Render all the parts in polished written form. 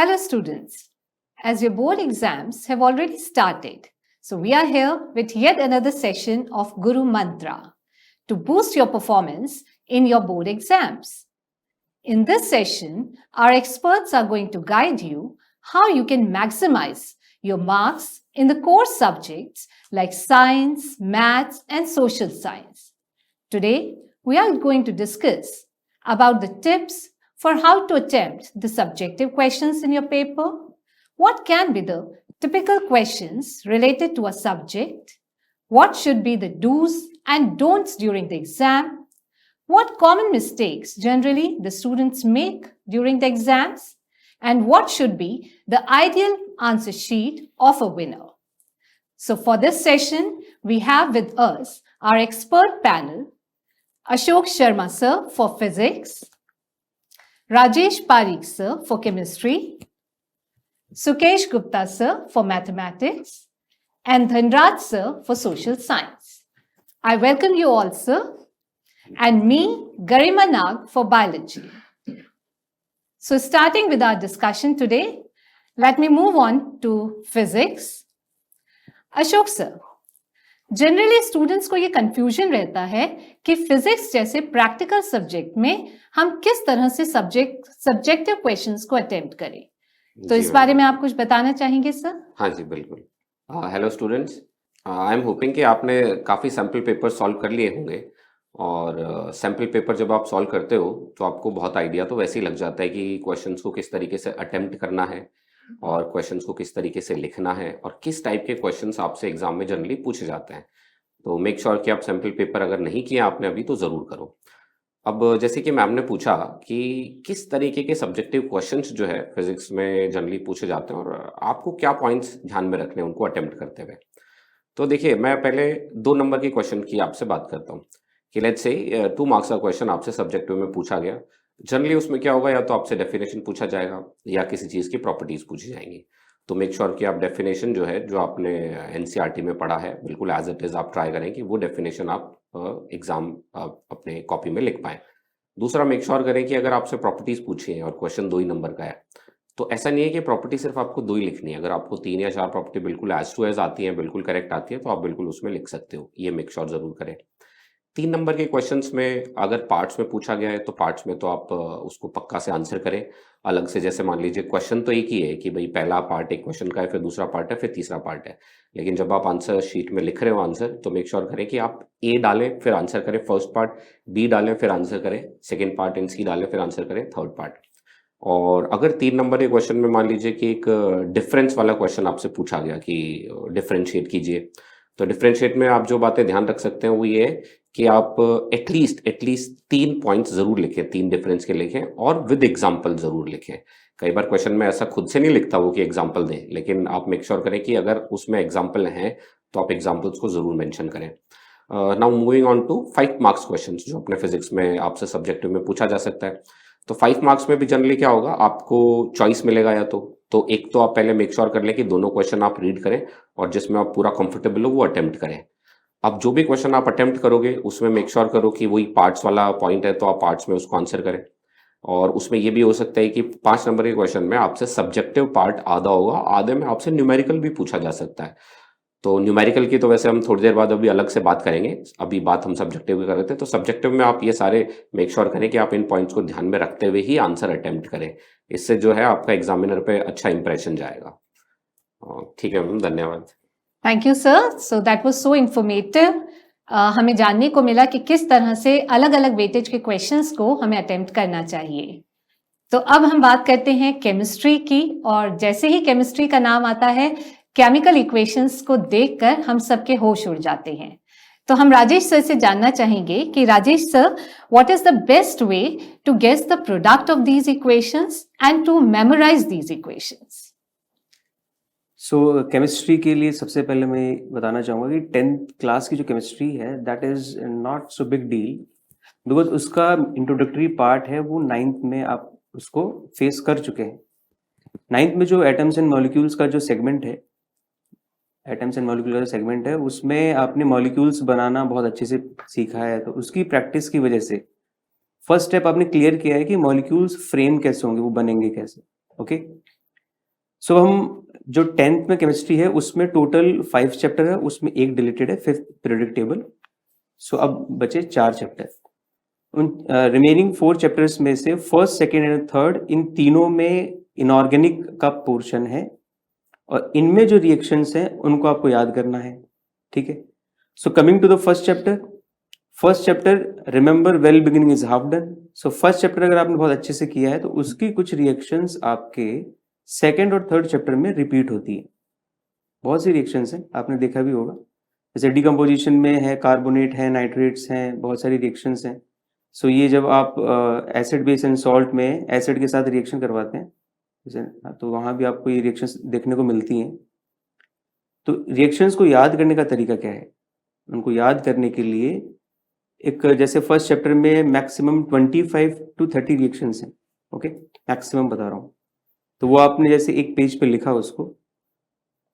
Hello students, as your board exams have already started, so we are here with yet another session of Guru Mantra to boost your performance in your board exams. In this session, our experts are going to guide you how you can maximize your marks in the core subjects like science, maths and social science. Today, we are going to discuss about the tips for how to attempt the subjective questions in your paper. What can be the typical questions related to a subject? What should be the do's and don'ts during the exam? What common mistakes generally the students make during the exams? And what should be the ideal answer sheet of a winner? So for this session, we have with us our expert panel, Ashok Sharma sir for physics, Rajesh Parikh sir for chemistry, Sukesh Gupta sir for mathematics, and Dhanraj sir for social science. I welcome you all, sir, and me, Garima Nag, for biology. So starting with our discussion today, let me move on to physics. Ashok sir, generally students को ये confusion रहता है कि physics जैसे practical subject में हम किस तरह से सब्जेक्टिव क्वेश्चंस को अटेम्प्ट करें, तो इस बारे में आप कुछ बताना चाहेंगे सर? हाँ जी बिल्कुल. Hello students, I am hoping कि आपने काफ़ी सैम्पल पेपर सॉल्व कर लिए होंगे और सैम्पल पेपर जब आप सॉल्व करते हो तो आपको बहुत आइडिया तो वैसे ही लग जाता है कि क्वेश्चंस को किस तरीके से अटेम्प्ट करना है और क्वेश्चंस को किस तरीके से लिखना है और किस टाइप के क्वेश्चंस आपसे एग्जाम में जनरली पूछे जाते हैं. तो मेक श्योर कि आप सैम्पल पेपर अगर नहीं किए आपने अभी तो ज़रूर करो. अब जैसे कि मैम ने पूछा कि किस तरीके के सब्जेक्टिव क्वेश्चंस जो है फिजिक्स में जनरली पूछे जाते हैं और आपको क्या पॉइंट्स ध्यान में रखने हैं उनको अटेम्प्ट करते हुए. तो देखिए, मैं पहले 2 नंबर के क्वेश्चन की आपसे बात करता हूँ कि लेट्स से 2 मार्क्स का क्वेश्चन आपसे सब्जेक्टिव में पूछा गया. जनरली उसमें क्या होगा, या तो आपसे डेफिनेशन पूछा जाएगा या किसी चीज़ की प्रॉपर्टीज पूछी जाएंगी. तो मेक श्योर कि आप डेफिनेशन जो है जो आपने एनसीईआरटी में पढ़ा है बिल्कुल एज इट इज़ आप ट्राई करें कि वो डेफिनेशन आप एग्जाम अपने कॉपी में लिख पाएँ. दूसरा, मेक श्योर करें कि अगर आपसे प्रॉपर्टीज पूछी हैं और क्वेश्चन 2 ही नंबर का है तो ऐसा नहीं है कि प्रॉपर्टी सिर्फ आपको 2 ही लिखनी है. अगर आपको 3 या 4 प्रॉपर्टी बिल्कुल एज टू एज आती हैं, बिल्कुल करेक्ट आती है, तो आप बिल्कुल उसमें लिख सकते हो. ये मेक श्योर जरूर करें. 3 नंबर के क्वेश्चंस में अगर पार्ट्स में पूछा गया है तो पार्ट्स में तो आप उसको पक्का से आंसर करें अलग से. जैसे मान लीजिए क्वेश्चन तो एक ही है कि भाई पहला पार्ट एक क्वेश्चन का है, फिर दूसरा पार्ट है, फिर तीसरा पार्ट है, लेकिन जब आप आंसर शीट में लिख रहे हो आंसर तो मेक श्योर करें कि आप ए डालें फिर आंसर करें फर्स्ट पार्ट, बी डालें फिर आंसर करें सेकेंड पार्ट, एंड सी डालें फिर आंसर करें थर्ड पार्ट. और अगर 3 नंबर के क्वेश्चन में मान लीजिए कि एक डिफरेंस वाला क्वेश्चन आपसे पूछा गया कि डिफरेंशिएट कीजिए, तो डिफरेंशिएट में आप जो बातें ध्यान रख सकते हैं वो ये है कि आप एटलीस्ट 3 पॉइंट्स जरूर लिखें, 3 डिफरेंस के लिखें और विद एग्जाम्पल जरूर लिखें. कई बार क्वेश्चन में ऐसा खुद से नहीं लिखता वो कि एग्जाम्पल दें, लेकिन आप मेक श्योर करें कि अगर उसमें एग्जाम्पल हैं तो आप एग्जाम्पल्स को जरूर मेंशन करें. Now moving on to 5 marks question जो अपने फिजिक्स में आपसे सब्जेक्टिव में पूछा जा सकता है. तो 5 मार्क्स में भी जनरली क्या होगा, आपको चॉइस मिलेगा या तो एक तो आप पहले मेक श्योर कर लें कि दोनों क्वेश्चन आप रीड करें और जिसमें आप पूरा कंफर्टेबल हो वो अटेम्प्ट करें. अब जो भी क्वेश्चन आप अटेम्प्ट करोगे उसमें मेक श्योर करो कि वही पार्ट्स वाला पॉइंट है तो आप पार्ट्स में उसको आंसर करें. और उसमें ये भी हो सकता है कि 5 नंबर के क्वेश्चन में आपसे सब्जेक्टिव पार्ट आधा होगा, आधे में आपसे न्यूमेरिकल भी पूछा जा सकता है. तो न्यूमेरिकल की तो वैसे हम थोड़ी देर बाद अभी अलग से बात करेंगे, अभी बात हम सब्जेक्टिव की कर रहे थे. तो सब्जेक्टिव में आप ये सारे मेक श्योर करें कि आप इन पॉइंट्स को ध्यान में रखते हुए ही आंसर अटेम्प्ट करें. इससे जो है आपका एग्जामिनर पे अच्छा इंप्रेशन जाएगा. ठीक है मैम, धन्यवाद. Thank you sir. So that was so informative. हमें जानने को मिला कि किस तरह से अलग अलग वेटेज के क्वेश्चंस को हमें अटेम्प्ट करना चाहिए. तो अब हम बात करते हैं केमिस्ट्री की, और जैसे ही केमिस्ट्री का नाम आता है केमिकल इक्वेशंस को देखकर हम सबके होश उड़ जाते हैं. तो हम राजेश सर से जानना चाहेंगे कि Rajesh sir, what is the best way to guess the product of these equations and to memorise these equations? So chemistry के लिए सबसे पहले मैं बताना चाहूँगा कि 10th क्लास की जो केमिस्ट्री है that is not so big deal, because उसका इंट्रोडक्टरी पार्ट है वो 9th में आप उसको फेस कर चुके हैं. 9th में जो एटम्स एंड मॉलिक्यूल्स का जो सेगमेंट है, उसमें आपने मॉलिक्यूल्स बनाना बहुत अच्छे से सीखा है. तो उसकी प्रैक्टिस की वजह से फर्स्ट स्टेप आपने क्लियर किया है कि मॉलिक्यूल्स फ्रेम कैसे होंगे, वो बनेंगे कैसे. ओके, सो हम जो 10th में केमिस्ट्री है उसमें टोटल 5 चैप्टर है, उसमें एक डिलीटेड है, 5th पीरियोडिक टेबल। सो अब बचे 4 चैप्टर। उन रिमेनिंग 4 चैप्टर्स में से first, second and third in तीनों में इनऑर्गेनिक का पोर्शन है और इनमें जो रिएक्शंस हैं उनको आपको याद करना है, ठीक है। So coming to the first chapter remember well beginning is half done. So first chapter अगर आपने बहुत अच्छे से किया है तो उसकी कुछ रिएक्शंस आपके सेकेंड और थर्ड चैप्टर में रिपीट होती है। बहुत सी रिएक्शंस हैं, आपने देखा भी होगा, जैसे डिकम्पोजिशन में है, कार्बोनेट है, नाइट्रेट्स हैं, बहुत सारी रिएक्शंस हैं। सो ये जब आप एसिड बेस एंड सॉल्ट में एसिड के साथ रिएक्शन करवाते हैं जैसे, तो वहाँ भी आपको ये रिएक्शंस देखने को मिलती हैं। तो रिएक्शंस को याद करने का तरीका क्या है? उनको याद करने के लिए एक, जैसे फर्स्ट चैप्टर में मैक्सिमम 25 to 30 रिएक्शंस हैं, ओके, मैक्सिमम बता रहा हूँ। तो वो आपने जैसे एक पेज पे लिखा उसको,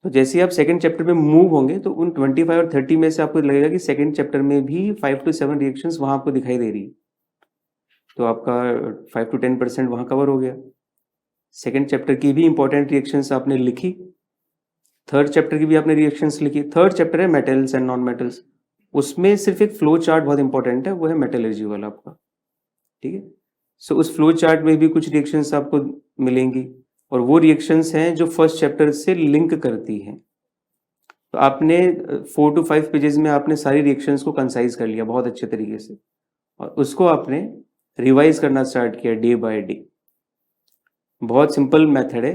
तो जैसे ही आप सेकंड चैप्टर में मूव होंगे तो उन 25 और 30 में से आपको लगेगा कि सेकंड चैप्टर में भी 5 to 7 रिएक्शंस वहाँ आपको दिखाई दे रही है। तो आपका 5 to 10% वहाँ कवर हो गया। सेकंड चैप्टर की भी इंपॉर्टेंट रिएक्शंस आपने लिखी, थर्ड चैप्टर की भी आपने रिएक्शंस लिखी। थर्ड चैप्टर है मेटल्स एंड नॉन मेटल्स, उसमें सिर्फ एक फ्लो चार्ट बहुत इंपॉर्टेंट है, वो है मेटलर्जी वाला आपका, ठीक है। सो उस फ्लो चार्ट में भी कुछ रिएक्शंस आपको मिलेंगी और वो रिएक्शंस हैं जो फर्स्ट चैप्टर से लिंक करती हैं। तो आपने 4 to 5 पेजेस में आपने सारी रिएक्शंस को कंसाइज कर लिया बहुत अच्छे तरीके से और उसको आपने रिवाइज करना स्टार्ट किया डे बाय डे। बहुत सिंपल मेथड है,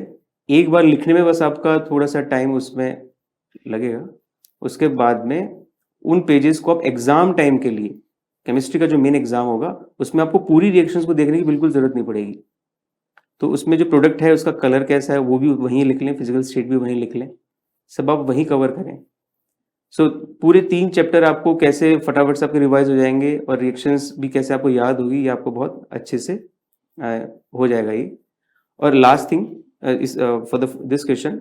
एक बार लिखने में बस आपका थोड़ा सा टाइम उसमें लगेगा, उसके बाद में उन पेजेस को आप एग्जाम टाइम के लिए, केमिस्ट्री का जो मेन एग्जाम होगा उसमें आपको पूरी रिएक्शंस को देखने की बिल्कुल जरूरत नहीं पड़ेगी। तो उसमें जो प्रोडक्ट है उसका कलर कैसा है वो भी वहीं लिख लें, फिजिकल स्टेट भी वहीं लिख लें, सब आप वहीं कवर करें। सो पूरे 3 चैप्टर आपको कैसे फटाफट से आपके रिवाइज हो जाएंगे और रिएक्शंस भी कैसे आपको याद होगी, ये आपको बहुत अच्छे से हो जाएगा ये। और लास्ट थिंग इस फॉर दिस क्वेश्चन,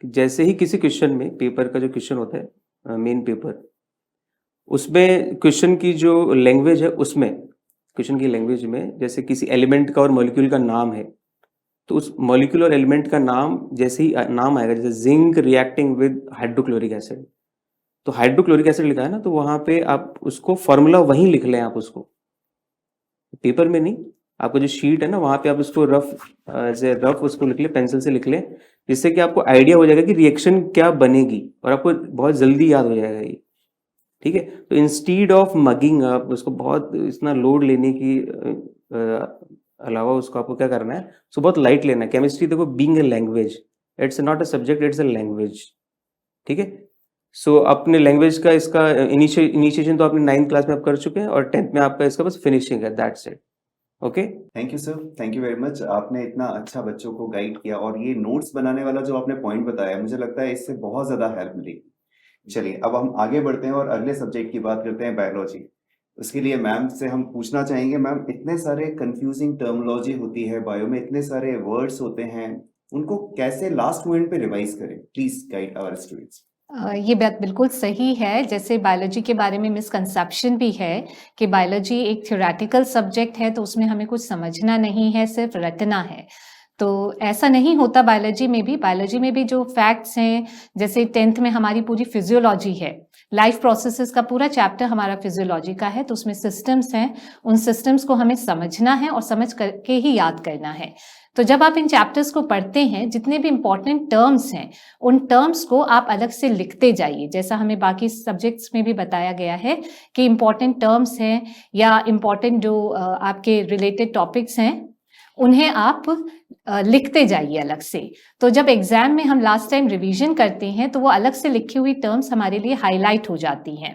जैसे ही किसी क्वेश्चन में, पेपर का जो क्वेश्चन होता है मेन पेपर, उसमें क्वेश्चन की जो लैंग्वेज है, उसमें क्वेश्चन की लैंग्वेज में जैसे किसी एलिमेंट का और मॉलिक्यूल का नाम है, तो उस मॉलिक्यूल और एलिमेंट का नाम जैसे ही नाम आएगा, जैसे zinc reacting with hydrochloric acid, तो हाइड्रोक्लोरिक एसिड लिखा है ना, तो वहां पे आप उसको फॉर्मूला वहीं लिख लें, आप उसको पेपर में नहीं, आपको जो शीट है ना वहां पे आप उसको रफ उसको लिख ले, पेंसिल से लिख लें, जिससे कि आपको आइडिया हो जाएगा कि रिएक्शन क्या बनेगी और आपको बहुत जल्दी याद हो जाएगा ये, ठीक है। तो इंस्टीड ऑफ मगिंग आप उसको बहुत इतना लोड लेने की अलावा उसको आपको क्या करना है, सो बहुत लाइट लेना है। केमिस्ट्री देखो being a language, it's not a subject, it's a language, ठीक है। सो अपने लैंग्वेज का इसका इनिशिएशन तो आपने 9th क्लास में आप कर चुके हैं और 10th में आपका इसका बस फिनिशिंग है, that's it, okay. Thank you sir, thank you very much. आपने इतना अच्छा बच्चों को गाइड किया और ये नोट्स बनाने वाला जो आपने पॉइंट बताया, मुझे लगता है इससे बहुत ज्यादा हेल्प मिलेगी। चलिए अब हम आगे बढ़ते हैं और अगले सब्जेक्ट की बात करते हैं, बायोलॉजी। उसके लिए मैम से हम पूछना चाहेंगे, मैम इतने सारे कंफ्यूजिंग टर्मिनोलॉजी होती है बायो में, इतने सारे वर्ड्स होते हैं, उनको कैसे लास्ट मोमेंट पे रिवाइज करें? Please guide our students. ये बात बिल्कुल सही है। जैसे बायोलॉजी के बारे में मिसकंसेप्शन भी है कि बायोलॉजी एक थ्योरेटिकल सब्जेक्ट है, तो उसमें हमें कुछ समझना नहीं है, सिर्फ रटना है। तो ऐसा नहीं होता बायोलॉजी में भी। बायोलॉजी में भी जो फैक्ट्स हैं, जैसे 10th में हमारी पूरी फिजियोलॉजी है, लाइफ प्रोसेसेस का पूरा चैप्टर हमारा फिजियोलॉजी का है, तो उसमें सिस्टम्स हैं, उन सिस्टम्स को हमें समझना है और समझ करके ही याद करना है। तो जब आप इन चैप्टर्स को पढ़ते हैं, जितने भी इंपॉर्टेंट टर्म्स हैं, उन टर्म्स को आप अलग से लिखते जाइए, जैसा हमें बाकी सब्जेक्ट्स में भी बताया गया है कि इंपॉर्टेंट टर्म्स हैं या इंपॉर्टेंट जो आपके रिलेटेड टॉपिक्स हैं, उन्हें आप लिखते जाइए अलग से। तो जब एग्जाम में हम लास्ट टाइम रिवीजन करते हैं, तो वो अलग से लिखी हुई टर्म्स हमारे लिए हाईलाइट हो जाती हैं।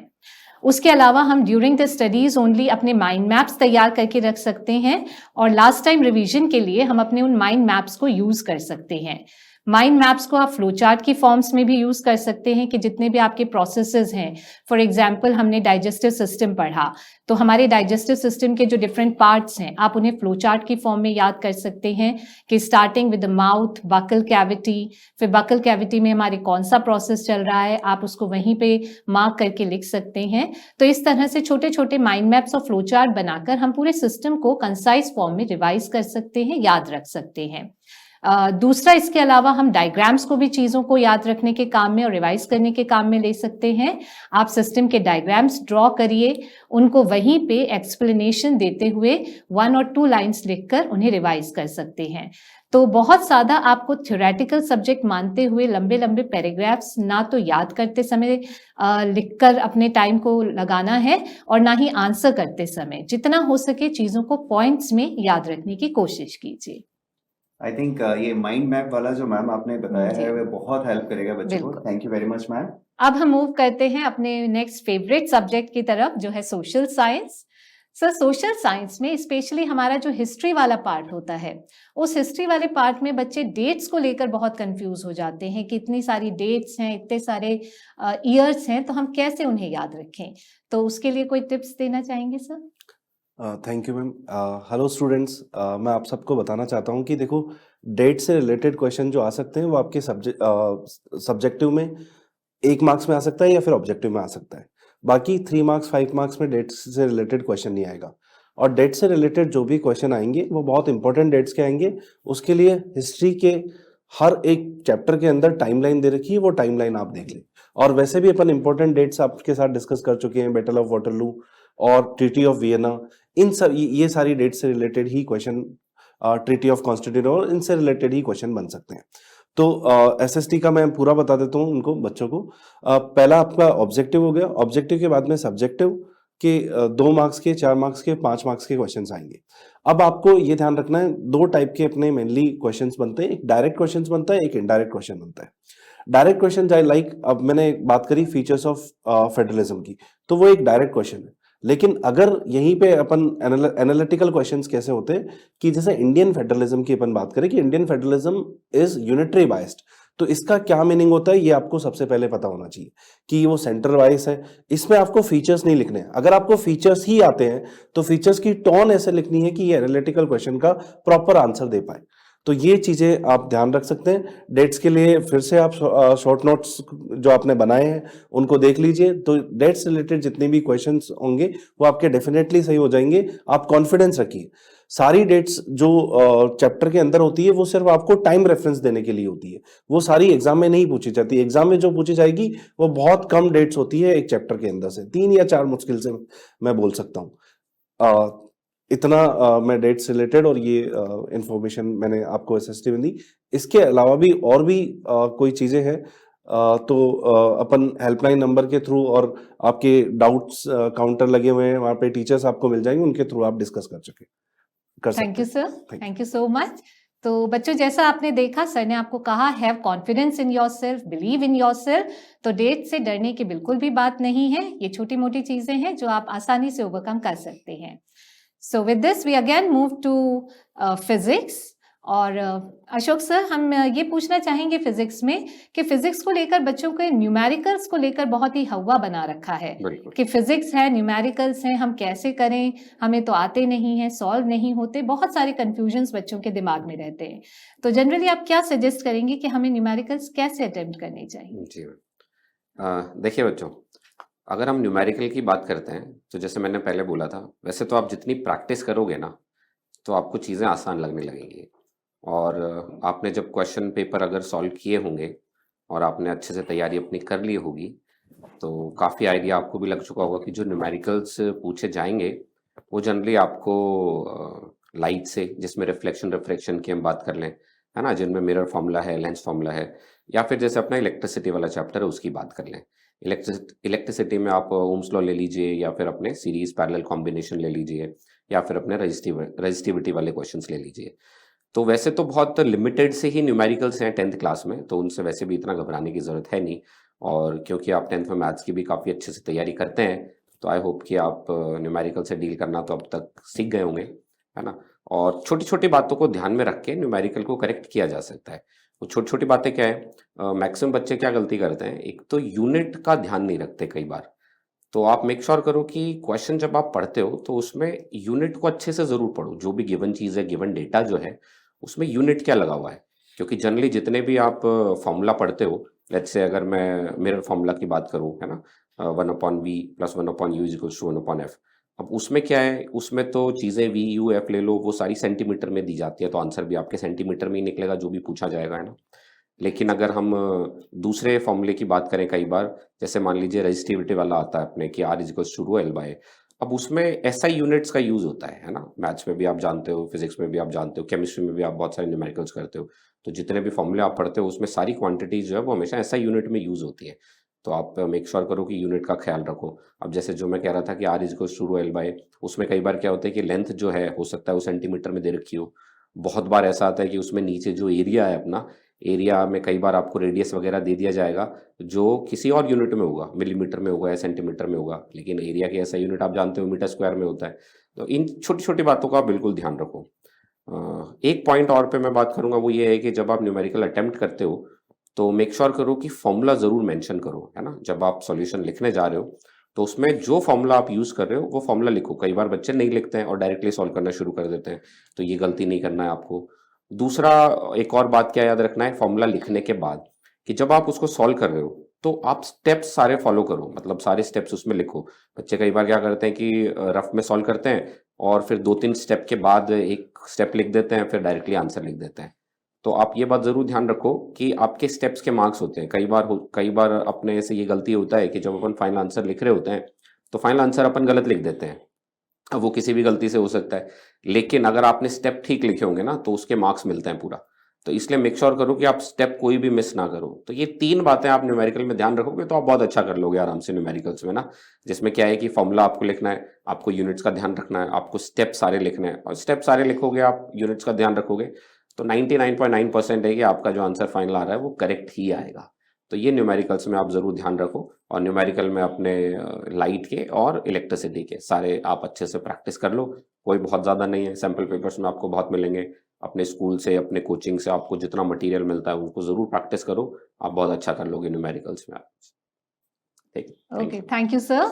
उसके अलावा हम ड्यूरिंग द स्टडीज ओनली अपने माइंड मैप्स तैयार करके रख सकते हैं और लास्ट टाइम रिवीजन के लिए हम अपने उन माइंड मैप्स को यूज कर सकते हैं। माइंड मैप्स को आप फ्लो चार्ट की फॉर्म्स में भी यूज कर सकते हैं कि जितने भी आपके प्रोसेसेस हैं, फॉर एग्जांपल हमने डाइजेस्टिव सिस्टम पढ़ा, तो हमारे डाइजेस्टिव सिस्टम के जो डिफरेंट पार्ट्स हैं, आप उन्हें फ्लो चार्ट की फॉर्म में याद कर सकते हैं कि starting with the mouth, buccal cavity, फिर बकल कैविटी में हमारे कौन सा प्रोसेस चल रहा है, आप उसको वहीं पे मार्क करके लिख सकते हैं। तो इस तरह से छोटे छोटे माइंड मैप्स और फ्लो चार्ट बनाकर हम पूरे सिस्टम को कंसाइज फॉर्म में रिवाइज कर सकते हैं, याद रख सकते हैं। दूसरा, इसके अलावा हम डायग्राम्स को भी चीज़ों को याद रखने के काम में और रिवाइज करने के काम में ले सकते हैं। आप सिस्टम के डायग्राम्स ड्रॉ करिए, उनको वहीं पे एक्सप्लेनेशन देते हुए 1 और 2 लाइन्स लिखकर उन्हें रिवाइज कर सकते हैं। तो बहुत ज़्यादा आपको थ्योरेटिकल सब्जेक्ट मानते हुए लंबे लंबे पैराग्राफ्स ना तो याद करते समय लिखकर अपने टाइम को लगाना है, और ना ही आंसर करते समय। जितना हो सके चीज़ों को पॉइंट्स में याद रखने की कोशिश कीजिए। आई थिंक ये माइंड मैप वाला जो मैम आपने बताया जी। है वो बहुत हेल्प करेगा बच्चों को। बिल्कुल। Thank you very much ma'am. अब हम मूव करते हैं अपने नेक्स्ट फेवरेट सब्जेक्ट की तरफ, जो है social science. Sir, social science में स्पेशली हमारा जो हिस्ट्री वाला पार्ट होता है, उस हिस्ट्री वाले पार्ट में बच्चे डेट्स को लेकर बहुत कंफ्यूज हो जाते हैं कि इतनी सारी डेट्स हैं, इतने सारे ईयर्स हैं, तो हम कैसे उन्हें याद रखें। तो उसके लिए कोई टिप्स देना चाहेंगे sir? Thank you ma'am. Hello students, मैं आप सबको बताना चाहता हूँ कि देखो, डेट से रिलेटेड क्वेश्चन जो आ सकते हैं वो आपके सब्जेक्टिव में 1 मार्क्स में आ सकता है या फिर ऑब्जेक्टिव में आ सकता है। बाकी 3 मार्क्स 5 मार्क्स में डेट से रिलेटेड क्वेश्चन नहीं आएगा। और डेट से रिलेटेड जो भी क्वेश्चन आएंगे वो बहुत इंपॉर्टेंट डेट्स के आएंगे। उसके लिए हिस्ट्री के हर एक चैप्टर के अंदर टाइमलाइन दे रखी है, वो टाइमलाइन आप देख लें। और वैसे भी अपन इंपॉर्टेंट डेट्स आपके साथ डिस्कस कर चुके हैं, बैटल ऑफ वाटरलू और ट्रीटी ऑफ वियना। इन सब ये सारी डेट से related he question, treaty of Constantinople, इनसे रिलेटेड ही क्वेश्चन बन सकते हैं। तो एसएसटी का मैं पूरा बता देता हूँ उनको बच्चों को। पहला आपका ऑब्जेक्टिव हो गया। ऑब्जेक्टिव के बाद में सब्जेक्टिव के 2 मार्क्स के, 4 मार्क्स के, 5 मार्क्स के क्वेश्चंस आएंगे। अब आपको ये ध्यान रखना है, 2 टाइप के अपने मेनली क्वेश्चंस बनते हैं। एक डायरेक्ट क्वेश्चंस बनता है, एक इनडायरेक्ट क्वेश्चन बनता है। डायरेक्ट क्वेश्चन लाइक, अब मैंने बात करी फीचर्स ऑफ फेडरलिज्म की, तो वो एक डायरेक्ट क्वेश्चन है। लेकिन अगर यहीं पे अपन एनालिटिकल क्वेश्चंस कैसे होते हैं कि जैसे इंडियन फेडरलिज्म की अपन बात करें कि Indian federalism is unitary biased, तो इसका क्या मीनिंग होता है ये आपको सबसे पहले पता होना चाहिए कि वो सेंटर वाइज है। इसमें आपको फीचर्स नहीं लिखने हैं। अगर आपको फीचर्स ही आते हैं तो फीचर्स की टोन ऐसे लिखनी है कि ये एनालिटिकल क्वेश्चन का प्रॉपर आंसर दे पाए। तो ये चीजें आप ध्यान रख सकते हैं। डेट्स के लिए फिर से आप शॉर्ट नोट्स जो आपने बनाए हैं उनको देख लीजिए। तो डेट्स रिलेटेड जितने भी क्वेश्चंस होंगे वो आपके डेफिनेटली सही हो जाएंगे। आप कॉन्फिडेंस रखिए। सारी डेट्स जो चैप्टर के अंदर होती है वो सिर्फ आपको टाइम रेफरेंस देने के लिए होती है, वो सारी एग्जाम में नहीं पूछी जाती। एग्जाम में जो पूछी जाएगी वो बहुत कम डेट्स होती है एक चैप्टर के अंदर से, 3 या 4 मुश्किल से मैं बोल सकता हूँ। इतना मैं डेट्स रिलेटेड और ये इंफॉर्मेशन मैंने आपको एसएसटी में दी। इसके अलावा भी और भी कोई चीजें हैं तो अपन हेल्पलाइन नंबर के थ्रू और आपके डाउट्स काउंटर लगे हुए हैं, वहां पे टीचर्स आपको मिल जाएंगे, उनके थ्रू आप डिस्कस कर सकते thank you sir, Thank thank you so much. तो बच्चों, जैसा आपने देखा, सर ने आपको कहा have confidence in yourself, believe in yourself. तो डेट से डरने की बिल्कुल भी बात नहीं है। ये छोटी मोटी चीजें हैं जो आप आसानी से ओवरकम कर सकते हैं। So with this we again move to physics. और अशोक सर, हम ये पूछना चाहेंगे फिजिक्स में कि फिजिक्स को लेकर बच्चों के न्यूमेरिकल्स को लेकर बहुत ही हवा बना रखा है बिल्कुल। कि फिजिक्स है, न्यूमेरिकल्स हैं, हम कैसे करें, हमें तो आते नहीं हैं, सॉल्व नहीं होते। बहुत सारे कंफ्यूजन्स बच्चों के दिमाग में रहते हैं। तो जनरली आप क्या सजेस्ट करेंगे कि हमें न्यूमेरिकल्स कैसे अटेम्प्ट करने चाहिए? जी देखिए बच्चों, अगर हम न्यूमेरिकल की बात करते हैं तो जैसे मैंने पहले बोला था, वैसे तो आप जितनी प्रैक्टिस करोगे ना तो आपको चीज़ें आसान लगने लगेंगी। और आपने जब क्वेश्चन पेपर अगर सॉल्व किए होंगे और आपने अच्छे से तैयारी अपनी कर ली होगी तो काफ़ी आइडिया आपको भी लग चुका होगा कि जो न्यूमेरिकल्स पूछे जाएंगे वो जनरली आपको लाइट से, जिसमें रिफ्लेक्शन रिफ्रैक्शन की हम बात कर लें, है ना, जिनमें मिरर फार्मूला है, लेंस फार्मूला है, या फिर जैसे अपना इलेक्ट्रिसिटी वाला चैप्टर है उसकी बात कर लें। इलेक्ट्रिसिटी में आप ओम्स लॉ ले लीजिए या फिर अपने सीरीज पैरेलल कॉम्बिनेशन ले लीजिए या फिर अपने रजिस्टिविटी वाले क्वेश्चंस ले लीजिए। तो वैसे तो बहुत लिमिटेड से ही न्यूमेरिकल्स हैं 10th क्लास में, तो उनसे वैसे भी इतना घबराने की ज़रूरत है नहीं। और क्योंकि आप 10th में मैथ्स की भी काफ़ी अच्छे से तैयारी करते हैं तो आई होप कि आप न्यूमेरिकल से डील करना तो अब तक सीख गए होंगे, है ना। और छोटी छोटी बातों को ध्यान में रख के न्यूमेरिकल को करेक्ट किया जा सकता है। वो छोटी छोटी बातें क्या है, मैक्सिमम बच्चे क्या गलती करते हैं, एक तो यूनिट का ध्यान नहीं रखते कई बार। तो आप मेक श्योर करो कि क्वेश्चन जब आप पढ़ते हो तो उसमें यूनिट को अच्छे से ज़रूर पढ़ो। जो भी गिवन चीज़ है, गिवन डेटा जो है, उसमें यूनिट क्या लगा हुआ है। क्योंकि जनरली जितने भी आप फॉर्मूला पढ़ते हो, लेट्स से अगर मैं मिरर फॉर्मूला की बात करूं, है ना, 1/v + 1/u = 1/f, अब उसमें क्या है, उसमें तो चीज़ें वी यू एफ ले लो, वो सारी सेंटीमीटर में दी जाती है, तो आंसर भी आपके सेंटीमीटर में ही निकलेगा जो भी पूछा जाएगा, है ना। लेकिन अगर हम दूसरे फॉर्मूले की बात करें, कई बार जैसे मान लीजिए रजिस्टिविटी वाला आता है अपने कि R is equals to rho L by, अब उसमें एसआई यूनिट्स का यूज होता है ना। मैथ्स में भी आप जानते हो, फिजिक्स में भी आप जानते हो, केमिस्ट्री में भी आप बहुत सारे न्यूमेरिकल्स करते हो, तो जितने भी फॉर्मूले आप पढ़ते हो उसमें सारी क्वांटिटीज जो है वो हमेशा एसआई यूनिट में यूज होती है। तो आप मेक श्योर करो कि यूनिट का ख्याल रखो। अब जैसे जो मैं कह रहा था कि R is equals to rho L by, उसमें कई बार क्या होता है कि लेंथ जो है हो सकता है वो सेंटीमीटर में दे रखी हो। बहुत बार ऐसा आता है कि उसमें नीचे जो एरिया है अपना, एरिया में कई बार आपको रेडियस वगैरह दे दिया जाएगा जो किसी और यूनिट में होगा, मिलीमीटर में होगा या सेंटीमीटर में होगा, लेकिन एरिया की ऐसा यूनिट आप जानते हो मीटर स्क्वायर में होता है। तो इन छोटी छोटी बातों का आप बिल्कुल ध्यान रखो। एक पॉइंट और पे मैं बात करूंगा, वो ये है कि जब आप न्यूमेरिकल अटेम्प्ट करते हो तो मेक श्योर करो कि फॉर्मूला जरूर मेंशन करो, है ना। जब आप सॉल्यूशन लिखने जा रहे हो तो उसमें जो फॉर्मूला आप यूज कर रहे हो वो फॉर्मूला लिखो। कई बार बच्चे नहीं लिखते हैं और डायरेक्टली सॉल्व करना शुरू कर देते हैं, तो ये गलती नहीं करना है आपको। दूसरा, एक और बात क्या याद रखना है फॉर्मूला लिखने के बाद, कि जब आप उसको सॉल्व कर रहे हो तो आप स्टेप्स सारे फॉलो करो, मतलब सारे स्टेप्स उसमें लिखो। बच्चे कई बार क्या करते हैं कि रफ में सॉल्व करते हैं और फिर 2-3 स्टेप के बाद एक स्टेप लिख देते हैं, फिर डायरेक्टली आंसर लिख देते हैं। तो आप ये बात जरूर ध्यान रखो कि आपके स्टेप्स के मार्क्स होते हैं। कई बार अपने से ये गलती होता है कि जब अपन फाइनल आंसर लिख रहे होते हैं तो फाइनल आंसर अपन गलत लिख देते हैं। अब वो किसी भी गलती से हो सकता है, लेकिन अगर आपने स्टेप ठीक लिखे होंगे ना तो उसके मार्क्स मिलते हैं पूरा। तो इसलिए मेक श्योर करो कि आप स्टेप कोई भी मिस ना करो। तो ये 3 बातें आप न्यूमेरिकल में ध्यान रखोगे तो आप बहुत अच्छा कर लोगे आराम से न्यूमेरिकल्स में ना। जिसमें क्या है कि फॉर्मूला आपको लिखना है, आपको यूनिट्स का ध्यान रखना है, आपको स्टेप सारे लिखने हैं, और स्टेप सारे लिखोगे आप, यूनिट्स का ध्यान रखोगे, तो 99.9% है कि आपका जो आंसर फाइनल आ रहा है वो करेक्ट ही आएगा। तो ये न्यूमेरिकल्स में आप जरूर ध्यान रखो, और न्यूमेरिकल में अपने लाइट के और इलेक्ट्रिसिटी के सारे आप अच्छे से प्रैक्टिस कर लो। कोई बहुत ज़्यादा नहीं है, सैम्पल पेपर्स में आपको बहुत मिलेंगे। अपने स्कूल से, अपने कोचिंग से आपको जितना मटेरियल मिलता है उनको ज़रूर प्रैक्टिस करो, आप बहुत अच्छा कर लोगे न्यूमेरिकल्स में आप। ठीक है, ओके, थैंक यू सर।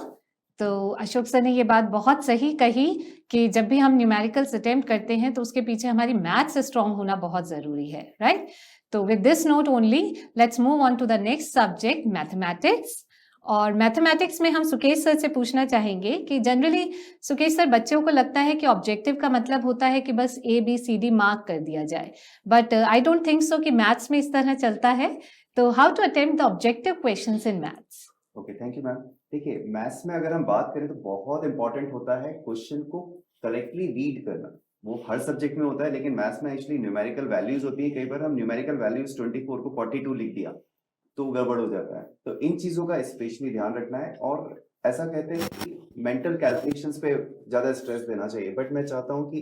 तो अशोक सर ने ये बात बहुत सही कही कि जब भी हम न्यूमेरिकल्स अटेम्प्ट करते हैं तो उसके पीछे हमारी मैथ्स स्ट्रांग होना बहुत जरूरी है, राइट। तो with this note only let's move on to the next subject, mathematics. और मैथमेटिक्स में हम सुकेश सर से पूछना चाहेंगे कि जनरली सुकेश सर, बच्चों को लगता है कि ऑब्जेक्टिव का मतलब होता है कि बस ABCD मार्क कर दिया जाए, but I don't think so कि मैथ्स में इस तरह चलता है। तो how to attempt the objective questions in maths? Okay, thank you ma'am. देखिए, मैथ्स में अगर हम बात करें तो बहुत इंपॉर्टेंट होता है क्वेश्चन को करेक्टली रीड करना। वो हर सब्जेक्ट में होता है, लेकिन मैथ्स में एक्चुअली न्यूमेरिकल वैल्यूज होती है। कई बार हम न्यूमेरिकल वैल्यूज 24 को 42 लिख दिया तो गड़बड़ हो जाता है। तो इन चीजों का स्पेशली ध्यान रखना है, और ऐसा कहते हैं कि मेंटल कैलकुलेशंस पे ज्यादा स्ट्रेस देना चाहिए, बट मैं चाहता हूँ कि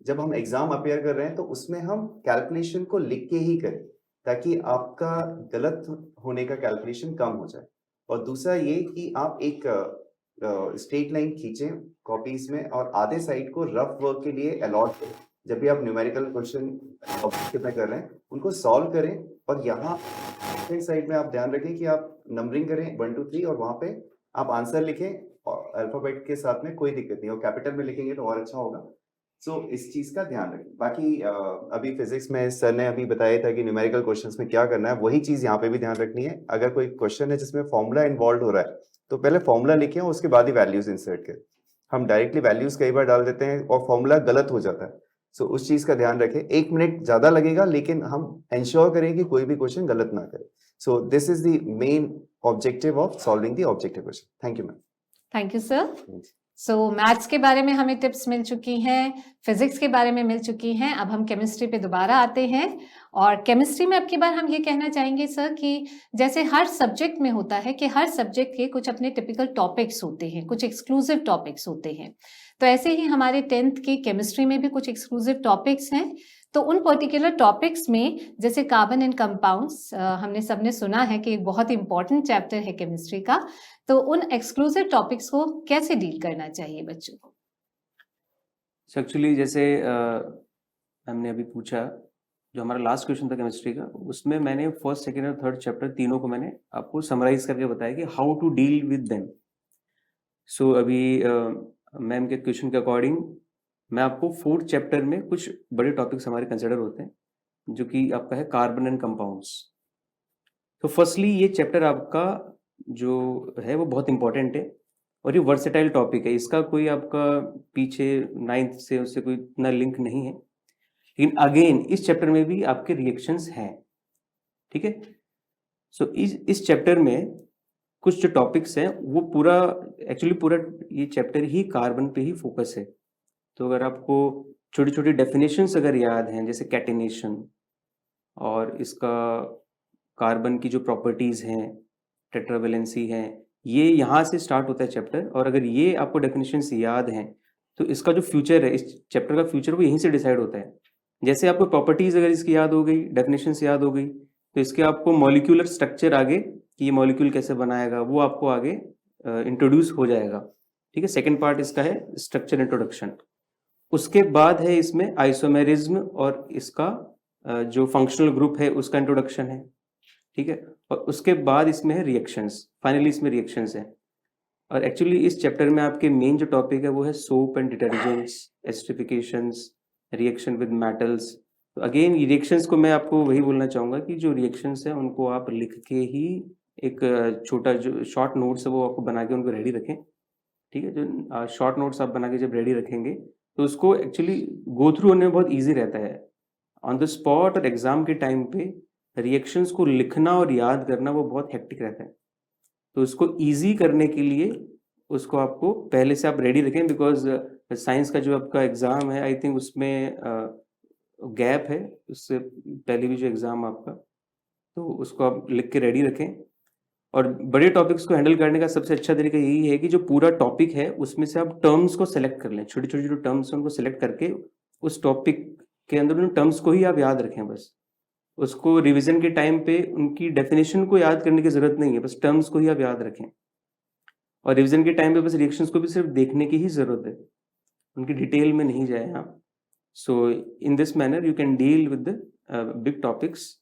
जब हम एग्जाम अपेयर कर रहे हैं तो उसमें हम कैलकुलेशन को लिख के ही करें, ताकि आपका गलत होने का कैलकुलेशन कम हो जाए। और दूसरा ये कि आप एक स्ट्रेट लाइन खींचें कॉपीज में और आधे साइड को रफ वर्क के लिए अलॉट करें। जब भी आप न्यूमेरिकल क्वेश्चन ऑब्जेक्टिव में कर रहे हैं उनको सॉल्व करें, और यहाँ साइड में आप ध्यान रखें कि आप नंबरिंग करें 1 2 3, और वहां पे आप आंसर लिखें और अल्फाबेट के साथ में, कोई दिक्कत नहीं, और कैपिटल में लिखेंगे तो और अच्छा होगा। सो इस चीज का ध्यान रखें। बाकी अभी फिजिक्स में सर ने अभी बताया था कि न्यूमेरिकल क्वेश्चंस में क्या करना है, वही चीज यहाँ पे भी ध्यान रखनी है। अगर कोई क्वेश्चन है जिसमें फॉर्मूला इन्वॉल्व हो रहा है तो पहले फॉर्मूला लिखें और उसके बाद ही वैल्यूज इंसर्ट करें। हम डायरेक्टली वैल्यूज कई बार डाल देते हैं और फॉर्मूला गलत हो जाता है। सो उस चीज का ध्यान रखें। 1 मिनट ज्यादा लगेगा, लेकिन हम इंश्योर करें कि कोई भी क्वेश्चन गलत ना करे। So this is the main objective of solving the objective question. Thank you ma'am. Thank you sir. So maths के बारे में हमें टिप्स मिल चुकी हैं, फिजिक्स के बारे में मिल चुकी हैं। अब हम केमिस्ट्री पे दोबारा आते हैं, और केमिस्ट्री में अब की बार हम ये कहना चाहेंगे सर कि जैसे हर सब्जेक्ट में होता है कि हर सब्जेक्ट के कुछ अपने टिपिकल टॉपिक्स होते हैं, कुछ एक्सक्लूसिव टॉपिक्स होते हैं। तो ऐसे ही हमारे 10th की केमिस्ट्री में भी कुछ एक्सक्लूसिव टॉपिक्स हैं। तो उन पर्टिकुलर टॉपिक्स में जैसे कार्बन एंड कंपाउंड्स, हमने सबने सुना है कि एक बहुत इंपॉर्टेंट चैप्टर है केमिस्ट्री का। तो उन एक्सक्लूसिव टॉपिक्स को कैसे डील करना चाहिए बच्चों को? एक्चुअली जैसे हमने अभी पूछा, जो हमारा लास्ट क्वेश्चन था केमिस्ट्री का, उसमें मैंने फर्स्ट, सेकंड और थर्ड चैप्टर तीनों को मैंने आपको समराइज करके बताया कि how to deal with them. So अभी मैम के क्वेश्चन के अकॉर्डिंग मैं आपको 4th चैप्टर में कुछ बड़े टॉपिक्स हमारे कंसिडर होते हैं, जो कि आपका है कार्बन एंड कंपाउंड्स। तो फर्स्टली ये चैप्टर आपका जो है वो बहुत इंपॉर्टेंट है, और ये वर्सेटाइल टॉपिक है, इसका कोई आपका पीछे 9th से उससे कोई इतना लिंक नहीं है, लेकिन अगेन इस चैप्टर में भी आपके रिएक्शंस हैं, ठीक है। सो इस चैप्टर में कुछ जो टॉपिक्स हैं वो पूरा ये चैप्टर ही कार्बन पे ही फोकस है। तो अगर आपको छोटी छोटी डेफिनेशंस अगर याद हैं, जैसे कैटिनेशन और इसका कार्बन की जो प्रॉपर्टीज हैं, टेट्रावेलेंसी हैं, ये यहाँ से स्टार्ट होता है चैप्टर। और अगर ये आपको डेफिनेशंस याद हैं तो इसका जो फ्यूचर है, इस चैप्टर का फ्यूचर वो यहीं से डिसाइड होता है। जैसे आपको प्रॉपर्टीज अगर इसकी याद हो गई, डेफिनेशंस याद हो गई, तो इसके आपको मॉलिक्यूलर स्ट्रक्चर आगे कि ये मॉलिक्यूल कैसे बनाएगा वो आपको आगे इंट्रोड्यूस हो जाएगा, ठीक है। सेकंड पार्ट इसका है स्ट्रक्चर इंट्रोडक्शन। उसके बाद है इसमें आइसोमेरिज्म और इसका जो फंक्शनल ग्रुप है उसका इंट्रोडक्शन है, ठीक है। और उसके बाद इसमें है रिएक्शंस, फाइनली इसमें रिएक्शंस है। और एक्चुअली इस चैप्टर में आपके मेन जो टॉपिक है वो है soap and detergents, esterifications, reaction with metals. तो अगेन रिएक्शंस को मैं आपको वही बोलना चाहूँगा कि जो रिएक्शंस हैं उनको आप लिख के ही एक छोटा जो शॉर्ट नोट्स है वो आपको बना के उनको रेडी रखें, ठीक है। जो शॉर्ट नोट्स आप बना के जब रेडी रखेंगे तो उसको एक्चुअली गो थ्रू होने में बहुत ईजी रहता है। ऑन द स्पॉट और एग्जाम के टाइम पे रिएक्शंस को लिखना और याद करना वो बहुत हेक्टिक रहता है। तो उसको ईजी करने के लिए उसको आपको पहले से आप रेडी रखें, बिकॉज साइंस का जो आपका एग्ज़ाम है आई थिंक उसमें गैप है उससे पहले भी जो एग्ज़ाम आपका, तो उसको आप लिख के रेडी रखें। और बड़े टॉपिक्स को हैंडल करने का सबसे अच्छा तरीका यही है कि जो पूरा टॉपिक है उसमें से आप टर्म्स को सेलेक्ट कर लें, छोटे छोटे जो टर्म्स हैं उनको सेलेक्ट करके उस टॉपिक के अंदर उन टर्म्स को ही आप याद रखें। बस उसको रिवीजन के टाइम पे उनकी डेफिनेशन को याद करने की जरूरत नहीं है, बस टर्म्स को ही आप याद रखें। और रिवीजन के टाइम पे बस रिएक्शंस को भी सिर्फ देखने की ही जरूरत है, उनकी डिटेल में नहीं जाए आप। So in this manner you can deal with the big topics.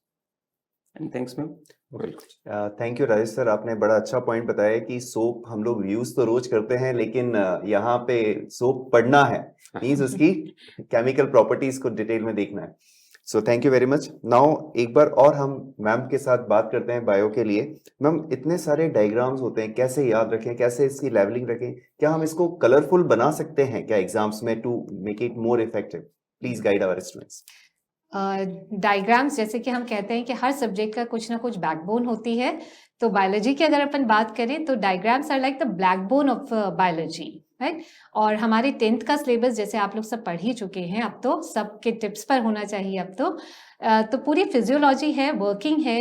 And thanks ma'am. Thank you Rajesh sir, आपने बड़ा अच्छा पॉइंट बताया कि सोप हम लोग यूज तो रोज करते हैं, लेकिन यहाँ पे सोप पढ़ना है, मींस उसकी केमिकल प्रॉपर्टीज को डिटेल में देखना है। So thank you very much. Now एक बार और हम मैम के साथ बात करते हैं बायो के लिए। मैम, इतने सारे डायग्राम्स होते हैं, कैसे याद रखें, कैसे इसकी लेवलिंग रखें, क्या हम इसको कलरफुल बना सकते हैं क्या एग्जाम्स में to make it more effective? Please guide our students. Diagrams जैसे कि हम कहते हैं कि हर सब्जेक्ट का कुछ ना कुछ बैकबोन होती है। तो बायोलॉजी की अगर अपन बात करें तो diagrams are like the backbone of biology, right. और हमारे 10th का सिलेबस जैसे आप लोग सब पढ़ ही चुके हैं, अब तो सबके टिप्स पर होना चाहिए अब तो पूरी फिजियोलॉजी है, वर्किंग है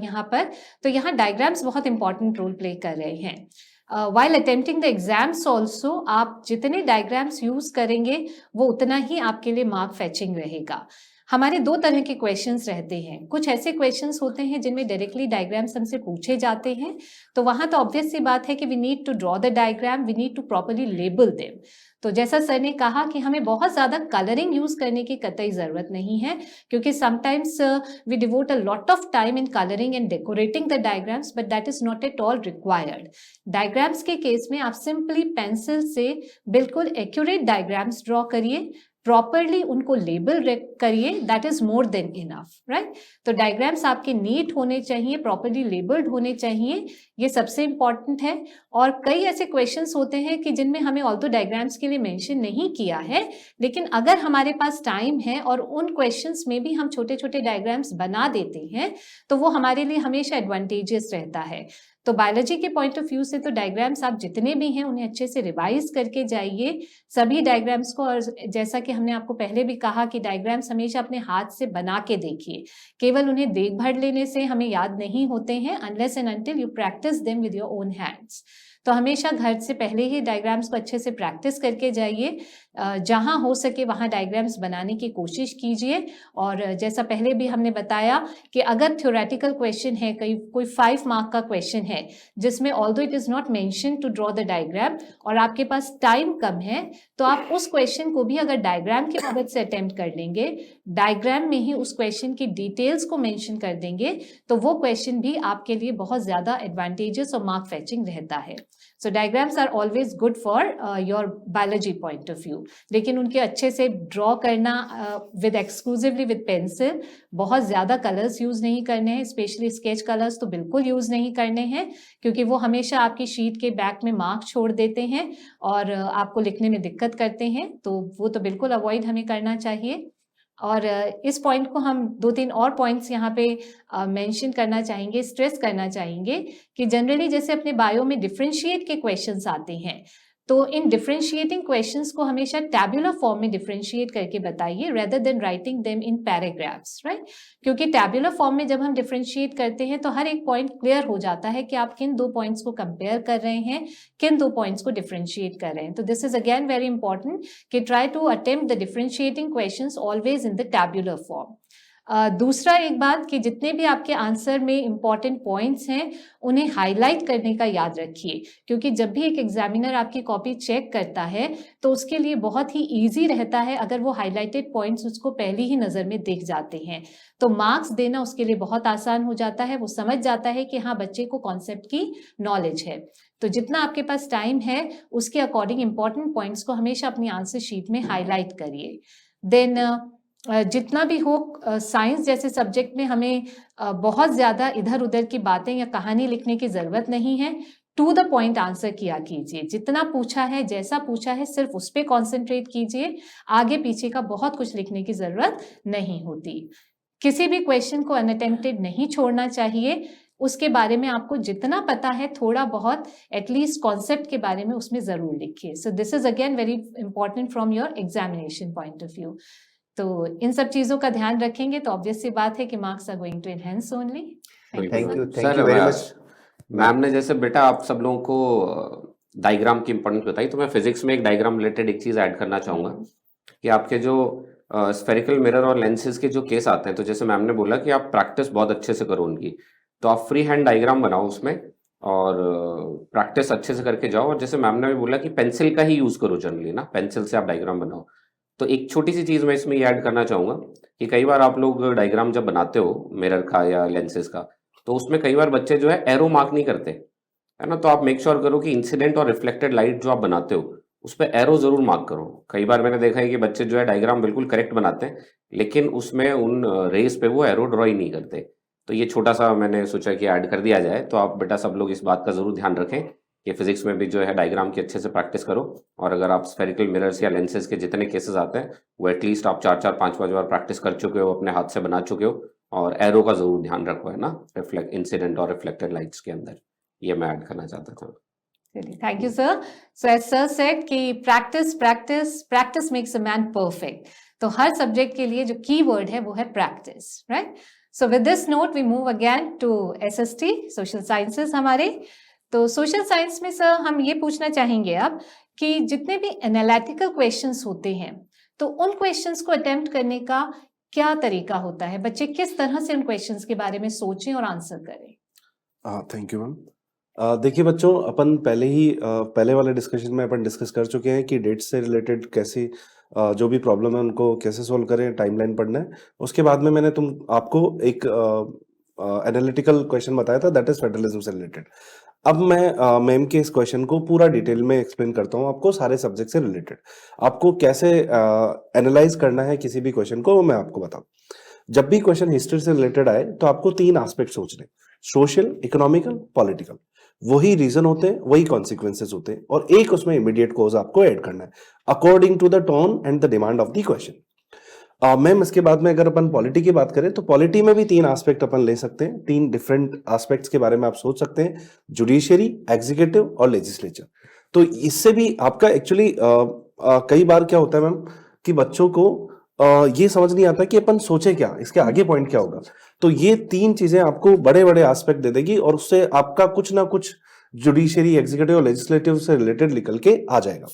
यहाँ पर। तो यहाँ डायग्राम्स बहुत इंपॉर्टेंट रोल प्ले कर रहे हैं। while attempting the exams also, आप जितने डायग्राम्स यूज करेंगे वो उतना ही आपके लिए मार्क फेचिंग रहेगा। हमारे 2 तरह के क्वेश्चंस रहते हैं। कुछ ऐसे क्वेश्चंस होते हैं जिनमें डायरेक्टली डायग्राम्स हमसे पूछे जाते हैं, तो वहां तो ऑब्वियस सी बात है कि we need to draw the diagram, we need to properly label them. तो जैसा सर ने कहा कि हमें बहुत ज़्यादा कलरिंग यूज करने की कतई ज़रूरत नहीं है, क्योंकि sometimes we devote a lot of time in colouring and decorating the diagrams, but that is not at all required. Diagrams के केस में आप सिंपली पेंसिल से बिल्कुल एक्यूरेट डायग्राम्स ड्रॉ करिए, प्रॉपरली उनको लेबल करिए, that is more than enough, right. तो diagrams आपके नीट होने चाहिए, प्रॉपरली लेबल्ड होने चाहिए, ये सबसे इंपॉर्टेंट है। और कई ऐसे क्वेश्चंस होते हैं कि जिनमें हमें ऑल्दो डायग्राम्स के लिए मेंशन नहीं किया है, लेकिन अगर हमारे पास टाइम है और उन क्वेश्चंस में भी हम छोटे छोटे डायग्राम्स बना देते हैं तो वो हमारे लिए हमेशा एडवांटेजियस रहता है। तो बायोलॉजी के पॉइंट ऑफ व्यू से तो डायग्राम्स आप जितने भी हैं उन्हें अच्छे से रिवाइज करके जाइए सभी डायग्राम्स को। और जैसा कि हमने आपको पहले भी कहा कि डायग्राम्स हमेशा अपने हाथ से बना के देखिए, केवल उन्हें देख भर लेने से हमें याद नहीं होते हैं, unless and until you practice them with your own hands. तो हमेशा घर से पहले ही डायग्राम्स को अच्छे से प्रैक्टिस करके जाइए, जहां हो सके वहां डायग्राम्स बनाने की कोशिश कीजिए। और जैसा पहले भी हमने बताया कि अगर थ्योरेटिकल क्वेश्चन है, कोई 5 मार्क का क्वेश्चन है जिसमें although it is not mention to draw the diagram और आपके पास टाइम कम है, तो आप उस क्वेश्चन को भी अगर डायग्राम की मदद से अटेम्प्ट कर लेंगे, डायग्राम में ही उस क्वेश्चन की डिटेल्स को मेंशन कर देंगे, तो वो क्वेश्चन भी आपके लिए बहुत ज्यादा एडवांटेजेस और मार्क फेचिंग रहता है। So diagrams are always good for your biology point of view, लेकिन उनके अच्छे से ड्रॉ करना विद एक्सक्लूसिवली विद पेंसिल, बहुत ज़्यादा कलर्स यूज़ नहीं करने हैं, स्पेशली स्केच कलर्स तो बिल्कुल यूज़ नहीं करने हैं, क्योंकि वो हमेशा आपकी शीट के बैक में मार्क छोड़ देते हैं और आपको लिखने में दिक्कत करते हैं, तो वो तो बिल्कुल अवॉइड हमें करना चाहिए। और इस पॉइंट को हम 2-3 और पॉइंट्स यहाँ पे मेंशन करना चाहेंगे, स्ट्रेस करना चाहेंगे कि जनरली जैसे अपने बायो में डिफरेंशिएट के क्वेश्चंस आते हैं, तो इन डिफरेंशिएटिंग क्वेश्चंस को हमेशा टैबुलर फॉर्म में डिफरेंशिएट करके बताइए rather than writing them in paragraphs, right? क्योंकि टैबुलर फॉर्म में जब हम डिफरेंशिएट करते हैं तो हर एक पॉइंट क्लियर हो जाता है कि आप किन 2 पॉइंट्स को कंपेयर कर रहे हैं, किन 2 पॉइंट्स को डिफरेंशिएट कर रहे हैं। तो this is again very important कि try to attempt the differentiating questions always in the tabular form. दूसरा एक बात कि जितने भी आपके आंसर में इंपॉर्टेंट पॉइंट्स हैं उन्हें हाईलाइट करने का याद रखिए, क्योंकि जब भी एक एग्जामिनर आपकी कॉपी चेक करता है तो उसके लिए बहुत ही इजी रहता है अगर वो हाईलाइटेड पॉइंट्स उसको पहली ही नज़र में दिख जाते हैं, तो मार्क्स देना उसके लिए बहुत आसान हो जाता है। वो समझ जाता है कि हाँ, बच्चे को कॉन्सेप्ट की नॉलेज है। तो जितना आपके पास टाइम है उसके अकॉर्डिंग इंपॉर्टेंट पॉइंट्स को हमेशा अपनी आंसर शीट में हाईलाइट करिए। देन जितना भी हो साइंस जैसे सब्जेक्ट में हमें बहुत ज़्यादा इधर उधर की बातें या कहानी लिखने की ज़रूरत नहीं है। टू द पॉइंट आंसर किया कीजिए, जितना पूछा है, जैसा पूछा है, सिर्फ उस पर कॉन्सेंट्रेट कीजिए, आगे पीछे का बहुत कुछ लिखने की ज़रूरत नहीं होती। किसी भी क्वेश्चन को अनअटेम्प्टेड नहीं छोड़ना चाहिए, उसके बारे में आपको जितना पता है थोड़ा बहुत एटलीस्ट कॉन्सेप्ट के बारे में उसमें ज़रूर लिखिए। So this is again very important from your examination point of view. तो इन सब चीज़ों का ध्यान रखेंगे तो ऑब्वियस सी बात है कि marks are going to enhance only. Thank you sir, very much. Ma'am ने जैसे बेटा आप सब लोगों को डायग्राम की इंपॉर्टेंस बताई, तो मैं फिजिक्स में एक डायग्राम रिलेटेड एक चीज़ ऐड करना चाहूँगा कि आपके जो स्फेरिकल मिरर और लेंसेज के जो केस आते हैं, तो जैसे मैम ने बोला कि आप प्रैक्टिस बहुत अच्छे से करो उनकी, तो आप फ्री हैंड डायग्राम बनाओ उसमें और प्रैक्टिस अच्छे से करके जाओ। और जैसे मैम ने भी बोला कि पेंसिल का ही यूज़ करो जनरली ना, पेंसिल से आप डायग्राम बनाओ। तो एक छोटी सी चीज़ मैं इसमें ये ऐड करना चाहूँगा कि कई बार आप लोग डायग्राम जब बनाते हो मिरर का या लेंसेज का, तो उसमें कई बार बच्चे जो है एरो मार्क नहीं करते, है ना। तो आप मेक श्योर करो कि इंसिडेंट और रिफ्लेक्टेड लाइट जो आप बनाते हो उस पर एरो जरूर मार्क करो। कई बार मैंने देखा है कि बच्चे जो है डायग्राम बिल्कुल करेक्ट बनाते हैं, लेकिन उसमें उन रेस पे वो एरो ड्रॉ ही नहीं करते। तो ये छोटा सा मैंने सोचा कि ऐड कर दिया जाए। तो आप बेटा सब लोग इस बात का जरूर ध्यान रखें कि फिजिक्स में भी जो है डायग्राम की अच्छे से प्रैक्टिस करो, और अगर आप स्फेरिकल मिरर्स या लेंसेज के जितने केसेस आते हैं वो एटलीस्ट आप 4-4, 5-5 बार प्रैक्टिस कर चुके हो, अपने हाथ से बना चुके हो, और एरो का जरूर ध्यान रखो, है ना, रिफ्लेक्ट इंसिडेंट और रिफ्लेक्टेड लाइट्स के अंदर। ये मैं ऐड करना चाहता था। Thank you sir. So as sir said कि practice practice practice makes a man perfect. तो हर सब्जेक्ट के लिए जो की वर्ड है वो है practice, right? So with this note we move again to SST social sciences हमारे। तो सोशल साइंस में सर हम ये पूछना चाहेंगे अब कि जितने भी एनालिटिकल क्वेश्चंस होते हैं तो उन क्वेश्चंस को अटेम्प्ट करने का क्या तरीका होता है, बच्चे किस तरह से उन क्वेश्चंस के बारे में सोचें और आंसर करें? Thank you ma'am. देखिए बच्चों, अपन पहले वाले डिस्कशन में अपन डिस्कस कर चुके हैं कि डेट्स से रिलेटेड कैसे जो भी प्रॉब्लम है उनको कैसे सोल्व करें, टाइमलाइन पढ़ना है। उसके बाद में मैंने आपको एक एनालिटिकल क्वेश्चन बताया था, दैट इज फेडरलिज्म से रिलेटेड। अब मैं मैम के इस क्वेश्चन को पूरा डिटेल में एक्सप्लेन करता हूँ आपको, सारे सब्जेक्ट से रिलेटेड। आपको कैसे एनालाइज करना है किसी भी क्वेश्चन को, वो मैं आपको बताऊँ। जब भी क्वेश्चन हिस्ट्री से रिलेटेड आए तो आपको 3 एस्पेक्ट सोचने, सोशल, इकोनॉमिकल, पॉलिटिकल। वही रीजन होते हैं, वही कॉन्सिक्वेंसेज होते हैं, और एक उसमें इमीडिएट कॉज आपको ऐड करना है according to the tone and the demand of the question. Ma'am इसके बाद में अगर अपन पॉलिटी की बात करें तो पॉलिटी में भी 3 एस्पेक्ट अपन ले सकते हैं, 3 डिफरेंट एस्पेक्ट्स के बारे में आप सोच सकते हैं, जुडिशियरी, एग्जीक्यूटिव और लेजिस्लेचर। तो इससे भी आपका एक्चुअली कई बार क्या होता है मैम कि बच्चों को ये समझ नहीं आता कि अपन सोचे क्या, इसके आगे पॉइंट क्या होगा। तो ये 3 चीजें आपको बड़े बड़े एस्पेक्ट दे देगी और उससे आपका कुछ ना कुछ जुडिशियरी, एग्जीक्यूटिव और लेजिस्लेटिव से रिलेटेड निकल के आ जाएगा।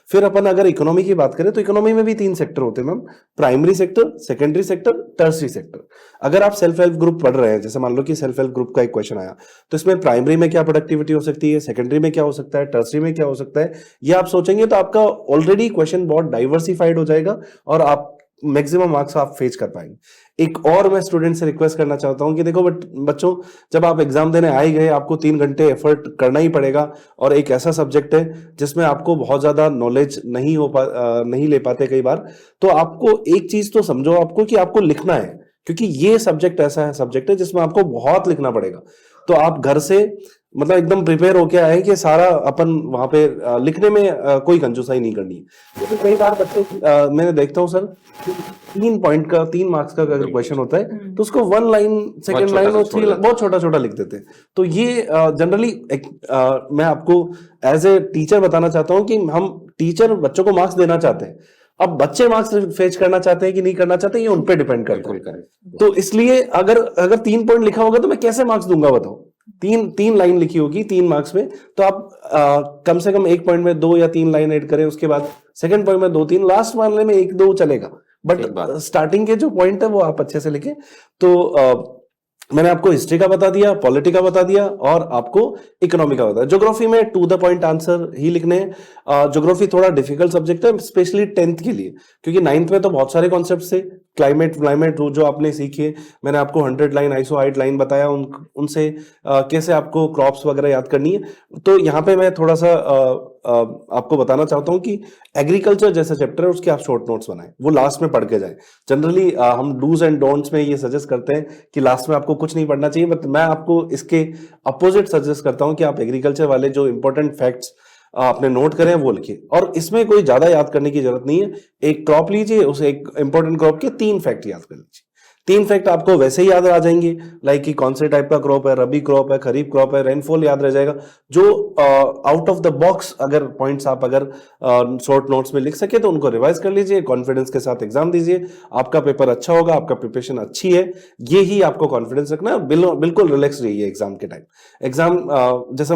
फिर अपन अगर इकोनॉमी की बात करें तो इकोनॉमी में भी 3 सेक्टर होते हैं ma'am, primary sector, secondary sector, tertiary sector. अगर आप सेल्फ हेल्प ग्रुप पढ़ रहे हैं, जैसे मान लो कि सेल्फ हेल्प ग्रुप का एक क्वेश्चन आया, तो इसमें प्राइमरी में क्या प्रोडक्टिविटी हो सकती है, सेकेंडरी में क्या हो सकता है, टर्सरी में क्या हो सकता है, ये आप सोचेंगे तो आपका ऑलरेडी क्वेश्चन बहुत डाइवर्सिफाइड हो जाएगा और आप मैक्सिमम मार्क्स आप फेच कर पाएंगे। एक और मैं स्टूडेंट से रिक्वेस्ट करना चाहता हूं कि देखो बच्चों, जब आप एग्जाम देने आए गए, आपको 3 घंटे एफर्ट करना ही पड़ेगा, और एक ऐसा सब्जेक्ट है जिसमें आपको बहुत ज्यादा नॉलेज नहीं ले पाते कई बार। तो आपको एक चीज तो समझो आपको कि आपको लिखना है, क्योंकि ये सब्जेक्ट है जिसमें आपको बहुत लिखना पड़ेगा। तो आप घर से मतलब एकदम प्रिपेयर होके आए कि सारा अपन वहां पे लिखने में कोई कंजूसाई नहीं करनी है। तो कई बार बच्चे मैंने देखता हूँ सर, 3 मार्क्स का अगर क्वेश्चन होता है तो उसको 1 लाइन, सेकंड लाइन और 3 बहुत छोटा छोटा लिख देते हैं। तो ये जनरली मैं आपको एज ए टीचर बताना चाहता हूँ कि हम टीचर बच्चों को मार्क्स देना चाहते हैं, अब बच्चे मार्क्स फेच करना चाहते हैं कि नहीं करना चाहते, ये उन पे डिपेंड करता है। तो इसलिए अगर 3 पॉइंट लिखा होगा तो मैं कैसे मार्क्स दूंगा बताओ। 3 लाइन लिखी होगी 3 मार्क्स में, तो आप कम से कम 1 पॉइंट में 2 या 3 लाइन ऐड करें, उसके बाद सेकंड पॉइंट में 2-3, लास्ट वाले में 1-2 चलेगा, बट स्टार्टिंग के जो पॉइंट है वो आप अच्छे से लिखें। तो मैंने आपको हिस्ट्री का बता दिया, पॉलिटी का बता दिया, और आपको इकोनॉमी का बता दिया। ज्योग्राफी में टू द पॉइंट आंसर ही लिखने हैं। ज्योग्राफी थोड़ा डिफिकल्ट सब्जेक्ट है, स्पेशली 10th के लिए, क्योंकि 9th में तो बहुत सारे कॉन्सेप्ट थे। क्लाइमेट जो आपने सीखे, मैंने आपको 100 लाइन आइसोहाइट लाइन बताया, उनसे कैसे आपको क्रॉप्स वगैरह याद करनी है। तो यहाँ पे मैं थोड़ा सा आपको बताना चाहता हूँ कि एग्रीकल्चर जैसा चैप्टर है उसके आप शॉर्ट नोट्स बनाएं, वो लास्ट में पढ़ के जाएं। जनरली हम डूज एंड डोंट्स में ये सजेस्ट करते हैं कि लास्ट में आपको कुछ नहीं पढ़ना चाहिए, बट मैं आपको इसके अपोजिट सजेस्ट करता हूं कि आप एग्रीकल्चर वाले जो इंपॉर्टेंट फैक्ट्स आपने नोट करें वो लिखिए। और इसमें कोई ज्यादा याद करने की जरूरत नहीं है, एक क्रॉप लीजिए, उस एक इंपॉर्टेंट क्रॉप के 3 फैक्ट याद कर लीजिए। 3 फैक्ट आपको वैसे ही याद आ जाएंगे, लाइक कि कौन से टाइप का क्रॉप है, रबी क्रॉप है, खरीफ क्रॉप है, रेनफॉल याद रह जाएगा। जो आउट ऑफ द बॉक्स अगर पॉइंट्स आप अगर शॉर्ट नोट्स में लिख सके तो उनको रिवाइज कर लीजिए, कॉन्फिडेंस के साथ एग्जाम दीजिए, आपका पेपर अच्छा होगा, आपका प्रिपरेशन अच्छी है, ये ही आपको कॉन्फिडेंस रखना है। बिल्कुल रिलैक्स रहिए एग्जाम के टाइम। एग्जाम जैसे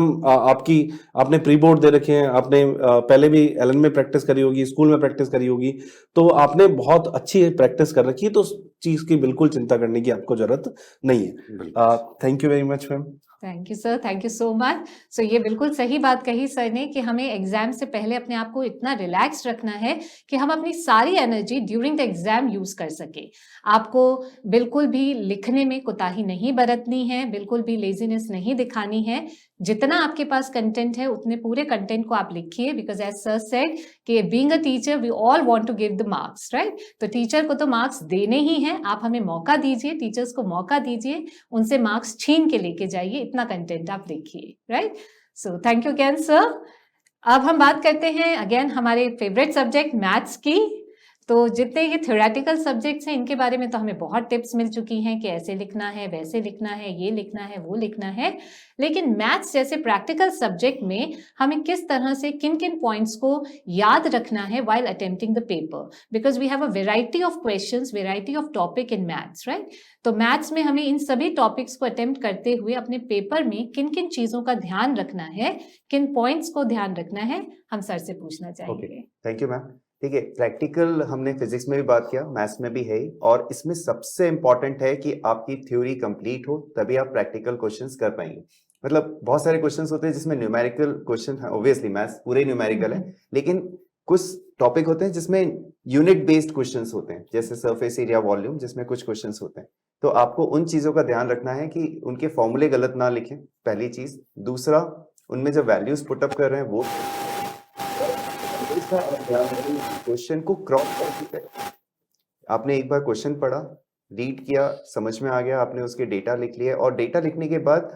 आपने प्री बोर्ड दे रखे हैं, आपने पहले भी एलन में प्रैक्टिस करी होगी, स्कूल में प्रैक्टिस करी होगी, तो आपने बहुत अच्छी प्रैक्टिस कर रखी है, तो चीज की बिल्कुल चिंता करने की आपको जरूरत नहीं है। Thank you very much ma'am. Thank you sir, thank you so much. So ये बिल्कुल सही बात कही सर ने कि हमें एग्जाम से पहले अपने आप को इतना रिलैक्स रखना है कि हम अपनी सारी energy during the exam use कर सके। आपको बिल्कुल भी लिखने में कोताही नहीं बरतनी है, बिल्कुल भी लेजीनेस नहीं दिखानी है। जितना आपके पास कंटेंट है उतने पूरे कंटेंट को आप लिखिए, बिकॉज एज सर सेड कि being a teacher we all want to give the marks, right. तो टीचर को तो मार्क्स देने ही हैं, आप हमें मौका दीजिए, टीचर्स को मौका दीजिए, उनसे मार्क्स छीन के लेके जाइए, इतना कंटेंट आप लिखिए, right. So thank you again sir. अब हम बात करते हैं अगेन हमारे फेवरेट सब्जेक्ट मैथ्स की। तो जितने ये थ्योरेटिकल सब्जेक्ट्स हैं इनके बारे में तो हमें बहुत टिप्स मिल चुकी हैं कि ऐसे लिखना है, वैसे लिखना है, ये लिखना है, वो लिखना है, लेकिन मैथ्स जैसे प्रैक्टिकल सब्जेक्ट में हमें किस तरह से किन किन पॉइंट्स को याद रखना है while attempting the paper, because we have a variety of questions, variety of topic in maths, right. तो मैथ्स में हमें इन सभी टॉपिक्स को अटेम्प्ट करते हुए अपने पेपर में किन किन चीजों का ध्यान रखना है, किन पॉइंट्स को ध्यान रखना है, हम सर से पूछना चाहेंगे। Thank you ma'am. ठीक है, प्रैक्टिकल हमने फिजिक्स में भी बात किया, मैथ्स में भी है, और इसमें सबसे इंपॉर्टेंट है कि आपकी थ्योरी कंप्लीट हो, तभी आप प्रैक्टिकल क्वेश्चंस कर पाएंगे। मतलब बहुत सारे क्वेश्चंस होते हैं जिसमें न्यूमेरिकल क्वेश्चन है, ऑब्वियसली मैथ्स पूरे न्यूमेरिकल है, लेकिन कुछ टॉपिक होते हैं जिसमें यूनिट बेस्ड क्वेश्चंस होते हैं, जैसे सरफेस एरिया, वॉल्यूम, जिसमें कुछ क्वेश्चंस होते हैं। तो आपको उन चीजों का ध्यान रखना है कि उनके फॉर्मूले गलत ना लिखें, पहली चीज। दूसरा, उनमें जो वैल्यूज पुटअप कर रहे हैं वो क्वेश्चन को क्रॉस करके आपने एक बार क्वेश्चन पढ़ा, रीड किया, समझ में आ गया, आपने उसके डेटा लिख लिया, और डेटा लिखने के बाद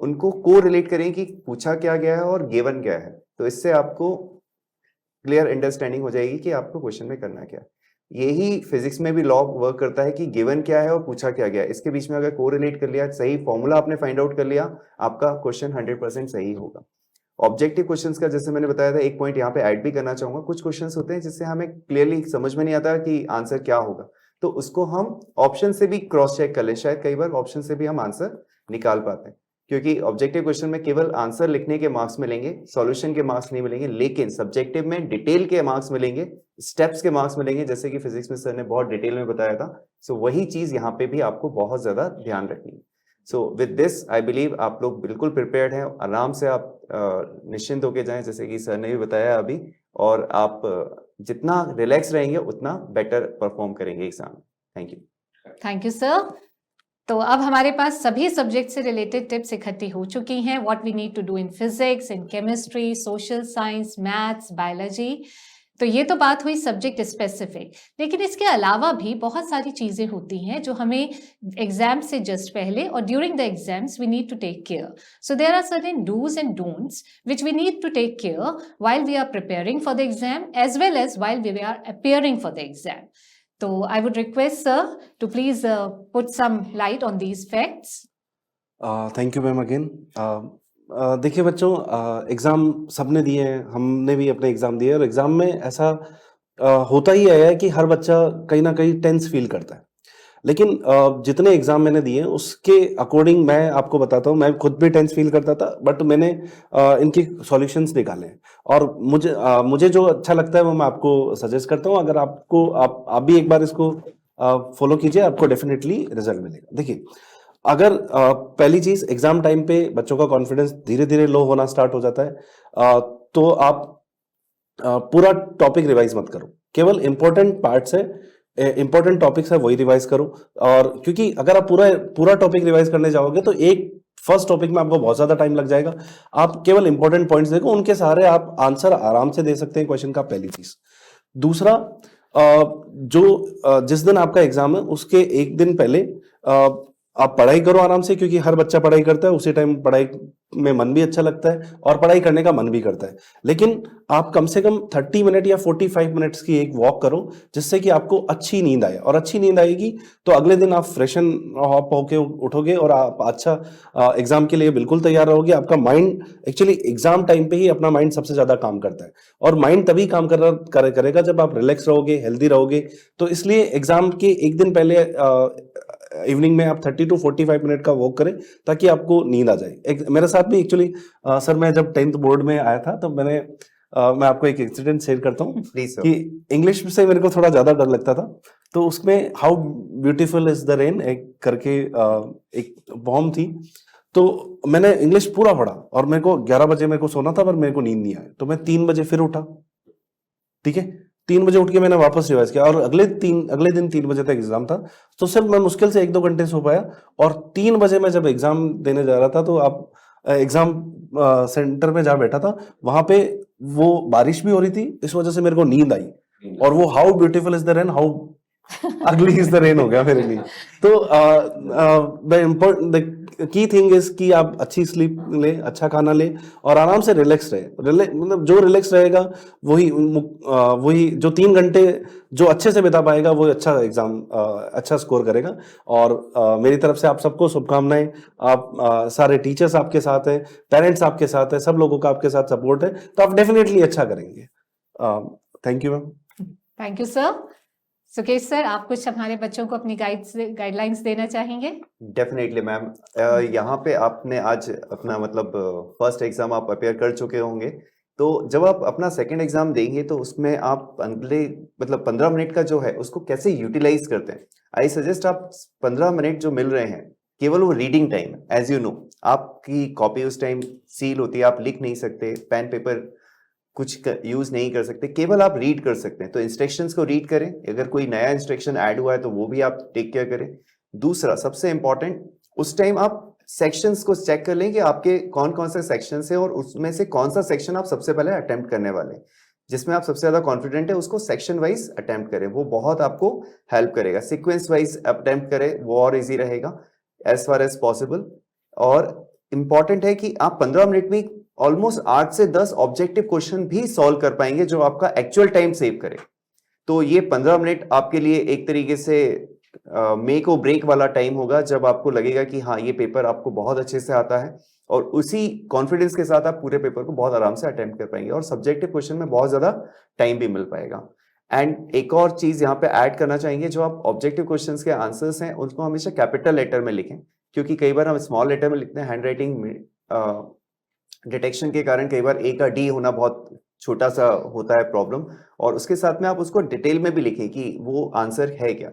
उनको को रिलेट करें कि पूछा क्या गया है और गिवन क्या है। तो इससे आपको क्लियर अंडरस्टैंडिंग हो जाएगी कि आपको क्वेश्चन में करना क्या है। यही फिजिक्स में भी लॉ वर्क करता है कि गिवन क्या है और पूछा क्या गया है, इसके बीच में अगर को रिलेट कर लिया, सही फॉर्मूला आपने फाइंड आउट कर लिया, आपका क्वेश्चन 100% सही होगा। ऑब्जेक्टिव क्वेश्चंस का जैसे मैंने बताया था, एक पॉइंट यहाँ पे ऐड भी करना चाहूंगा। कुछ क्वेश्चंस होते हैं जिससे हमें क्लियरली समझ में नहीं आता कि आंसर क्या होगा, तो उसको हम ऑप्शन से भी क्रॉस चेक कर ले, शायद कई बार ऑप्शन से भी हम आंसर निकाल पाते हैं, क्योंकि ऑब्जेक्टिव क्वेश्चन में केवल आंसर लिखने के मार्क्स मिलेंगे, सॉल्यूशन के मार्क्स नहीं मिलेंगे, लेकिन सब्जेक्टिव में डिटेल के मार्क्स मिलेंगे, स्टेप्स के मार्क्स मिलेंगे, जैसे कि फिजिक्स में सर ने बहुत डिटेल में बताया था। सो वही चीज यहाँ पे भी आपको बहुत ज्यादा ध्यान रखनी है। सो विद दिस आई बिलीव आप लोग बिल्कुल प्रिपेयर्ड हैं, आराम से आप निश्चिंत होके जाएं, जैसे कि सर ने भी बताया अभी, और आप जितना रिलैक्स रहेंगे उतना बेटर परफॉर्म करेंगे एग्जाम में। Thank you. Thank you sir. तो अब हमारे पास सभी सब्जेक्ट से रिलेटेड टिप्स इकट्ठी हो चुकी हैं, what we need to do in physics, in chemistry, social science, maths, biology. तो ये तो बात हुई सब्जेक्ट स्पेसिफिक, लेकिन इसके अलावा भी बहुत सारी चीजें होती हैं जो हमें एग्जाम से जस्ट पहले और during the exams we need to take care. So there are certain dos and don'ts which we need to take care while we are preparing for the exam as well as while we are appearing for the exam. So I would request sir to please put some light on these facts. Thank you ma'am again. देखिए बच्चों, exam सबने दिए हैं, हमने भी अपने exam दिए और एग्ज़ाम में ऐसा होता ही है कि हर बच्चा कहीं ना कहीं टेंस फील करता है। लेकिन जितने एग्ज़ाम मैंने दिए उसके अकॉर्डिंग मैं आपको बताता हूँ, मैं खुद भी टेंस फील करता था, बट मैंने इनकी सॉल्यूशंस निकाले हैं और मुझे जो अच्छा लगता है वो मैं आपको सजेस्ट करता हूँ। अगर आपको आप भी एक बार इसको फॉलो कीजिए, आपको डेफिनेटली रिजल्ट मिलेगा। देखिए, अगर पहली चीज एग्जाम टाइम पे बच्चों का कॉन्फिडेंस धीरे धीरे लो होना स्टार्ट हो जाता है, तो आप पूरा टॉपिक रिवाइज मत करो, केवल इंपॉर्टेंट पार्ट्स है, इंपॉर्टेंट टॉपिक्स है वही रिवाइज करो। और क्योंकि अगर आप पूरा टॉपिक रिवाइज करने जाओगे तो एक फर्स्ट टॉपिक में आपको बहुत ज्यादा टाइम लग जाएगा। आप केवल इंपॉर्टेंट पॉइंट्स देखो, उनके सहारे आप आंसर आराम से दे सकते हैं क्वेश्चन का, पहली चीज। दूसरा, जिस दिन आपका एग्जाम है उसके एक दिन पहले आप पढ़ाई करो आराम से, क्योंकि हर बच्चा पढ़ाई करता है, उसी टाइम पढ़ाई में मन भी अच्छा लगता है और पढ़ाई करने का मन भी करता है। लेकिन आप कम से कम 30 मिनट या 45 मिनट्स की एक वॉक करो, जिससे कि आपको अच्छी नींद आए, और अच्छी नींद आएगी तो अगले दिन आप फ्रेशन अप होके उठोगे और आप अच्छा एग्जाम के लिए बिल्कुल तैयार रहोगे। आपका माइंड एक्चुअली एग्जाम टाइम पे ही अपना माइंड सबसे ज्यादा काम करता है, और माइंड तभी काम करेगा जब आप रिलैक्स रहोगे, हेल्दी रहोगे। तो इसलिए एग्जाम के एक दिन पहले इवनिंग में आप 30 to 45 मिनट का वॉक करें ताकि आपको नींद आ जाए। मेरे साथ भी एक्चुअली सर, मैं जब 10th बोर्ड में आया था तो मैं आपको एक इंसिडेंट शेयर करता हूँ कि इंग्लिश से मेरे को थोड़ा ज्यादा डर लगता था, तो उसमें how beautiful is the rain एक करके एक पोएम थी, तो मैंने इंग्लिश पूरा पढ़ा और मेरे को 11 बजे मेरे को सोना था, पर मेरे को नींद नहीं आई, तो मैं 3 बजे फिर उठा। ठीक है, 3 बजे उठ के मैंने वापस रिवाइज किया और अगले दिन 3 बजे तक एग्जाम था, तो सिर्फ मैं मुश्किल से 1-2 घंटे सो पाया। और 3 बजे मैं जब एग्जाम देने जा रहा था तो आप एग्जाम सेंटर में जहाँ बैठा था वहां पे वो बारिश भी हो रही थी, इस वजह से मेरे को नींद आई, और वो how beautiful is the rain, how अगली इज द रेन हो गया मेरे लिए। तो द की थिंग इज कि आप अच्छी स्लीप ले, अच्छा खाना ले और आराम से रिलैक्स रहे। मतलब जो रिलैक्स रहेगा वही जो 3 घंटे जो अच्छे से बिता पाएगा वो अच्छा एग्जाम अच्छा स्कोर करेगा। और मेरी तरफ से आप सबको शुभकामनाएं। आप सारे टीचर्स आपके साथ हैं, पेरेंट्स आपके साथ हैं, सब लोगों का आपके साथ सपोर्ट है, तो आप डेफिनेटली अच्छा करेंगे। Thank you ma'am. Thank you sir. Sukesh sir, आप कुछ हमारे बच्चों को अपनी गाइडलाइंस देना चाहेंगे? डेफिनेटली मैम, यहाँ पे आपने आज अपना मतलब फर्स्ट एग्जाम आप अपेयर कर चुके होंगे, तो जब आप अपना सेकंड एग्जाम देंगे तो उसमें आप अगले मतलब 15 मिनट का जो है उसको कैसे यूटिलाइज करते हैं। आई सजेस्ट आप 15 मिनट जो मिल रहे हैं केवल वो reading time, as you know आपकी कॉपी उस टाइम सील होती है, आप लिख नहीं सकते, पेन पेपर कुछ यूज नहीं कर सकते, केवल आप रीड कर सकते हैं। तो इंस्ट्रक्शंस को रीड करें, अगर कोई नया इंस्ट्रक्शन ऐड हुआ है तो वो भी आप टेक केयर करें। दूसरा सबसे इंपॉर्टेंट, उस टाइम आप सेक्शंस को चेक कर लें कि आपके कौन कौन से सेक्शंस हैं और उसमें से कौन सा सेक्शन आप सबसे पहले अटेम्प्ट करने वाले हैं, जिसमें आप सबसे ज्यादा कॉन्फिडेंट है उसको सेक्शन वाइज अटेम्प्ट करें, वो बहुत आपको हेल्प करेगा। सीक्वेंस वाइज अटेम्प्ट करें, वो और इजी रहेगा एज फार एज पॉसिबल। और इंपॉर्टेंट है कि आप 15 मिनट में ऑलमोस्ट 8 से 10 ऑब्जेक्टिव क्वेश्चन भी सॉल्व कर पाएंगे जो आपका एक्चुअल टाइम सेव करे। तो ये 15 मिनट आपके लिए एक तरीके से मेक और ब्रेक वाला टाइम होगा, जब आपको लगेगा कि हाँ ये पेपर आपको बहुत अच्छे से आता है, और उसी कॉन्फिडेंस के साथ आप पूरे पेपर को बहुत आराम से अटेम्प्ट कर पाएंगे और सब्जेक्टिव क्वेश्चन में बहुत ज्यादा टाइम भी मिल पाएगा। एंड एक और चीज यहाँ पे ऐड करना चाहेंगे, जो आप ऑब्जेक्टिव क्वेश्चंस के आंसर्स हैं उनको हमेशा कैपिटल लेटर में लिखें, क्योंकि कई बार हम स्मॉल लेटर में लिखते हैं, हैंड राइटिंग डिटेक्शन के कारण कई बार ए का डी होना बहुत छोटा सा होता है प्रॉब्लम, और उसके साथ में आप उसको डिटेल में भी लिखें कि वो आंसर है क्या।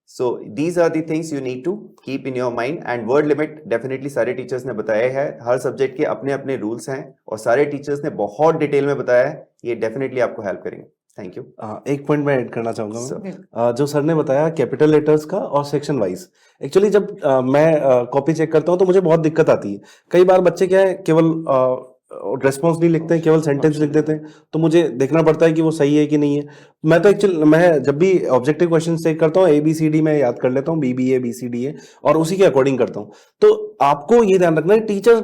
So these are the things you need to keep in your mind. And word limit definitely सारे टीचर्स ने बताया है, हर सब्जेक्ट के अपने अपने रूल्स हैं और सारे टीचर्स ने बहुत डिटेल में बताया है, ये डेफिनेटली आपको हेल्प करेंगे। थैंक यू एक पॉइंट मैं ऐड करना चाहूंगा सर। मैं जो सर ने बताया कैपिटल लेटर्स का और सेक्शन वाइज, एक्चुअली जब मैं कॉपी चेक करता हूँ तो मुझे बहुत दिक्कत आती है। कई बार बच्चे क्या है केवल रेस्पॉन्स नहीं लिखते हैं, केवल सेंटेंस लिख देते हैं, तो मुझे देखना पड़ता है कि वो सही है कि नहीं है। मैं जब भी ऑब्जेक्टिव क्वेश्चन चेक करता हूँ ABCD मैं याद कर लेता हूँ, BBA BCD है, और उसी के अकॉर्डिंग करता हूँ। तो आपको ये ध्यान रखना है टीचर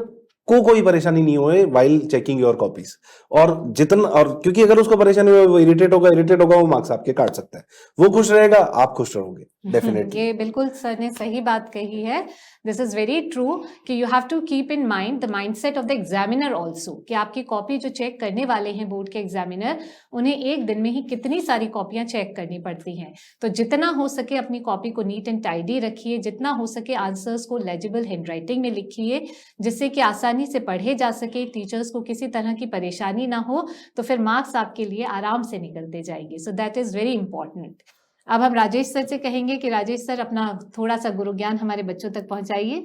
को कोई परेशानी नहीं होए वाइल चेकिंग योर कॉपीज, और क्योंकि अगर उसको परेशानी हो वो इरिटेट होगा वो मार्क्स आपके काट सकता है। वो खुश रहेगा, आप खुश रहोगे डेफिनेटली। ये बिल्कुल सर ने सही बात कही है। दिस इज वेरी ट्रू कि you have to keep in mind the mindset of the examiner also, कि आपकी कॉपी जो चेक करने वाले हैं बोर्ड के एग्जामिनर, उन्हें एक दिन में ही कितनी सारी कॉपियां चेक करनी पड़ती हैं। तो जितना हो सके अपनी कॉपी को नीट एंड टाइडी रखिए, जितना हो सके आंसर्स को लेजिबल हैंडराइटिंग में लिखिए, जिससे कि आसानी से पढ़े जा सके, टीचर्स को किसी तरह की परेशानी ना हो, तो फिर मार्क्स आपके लिए आराम से निकलते जाएंगे। So that is very important. अब हम राजेश सर से कहेंगे कि राजेश सर अपना थोड़ा सा गुरु ज्ञान हमारे बच्चों तक पहुंचाइए।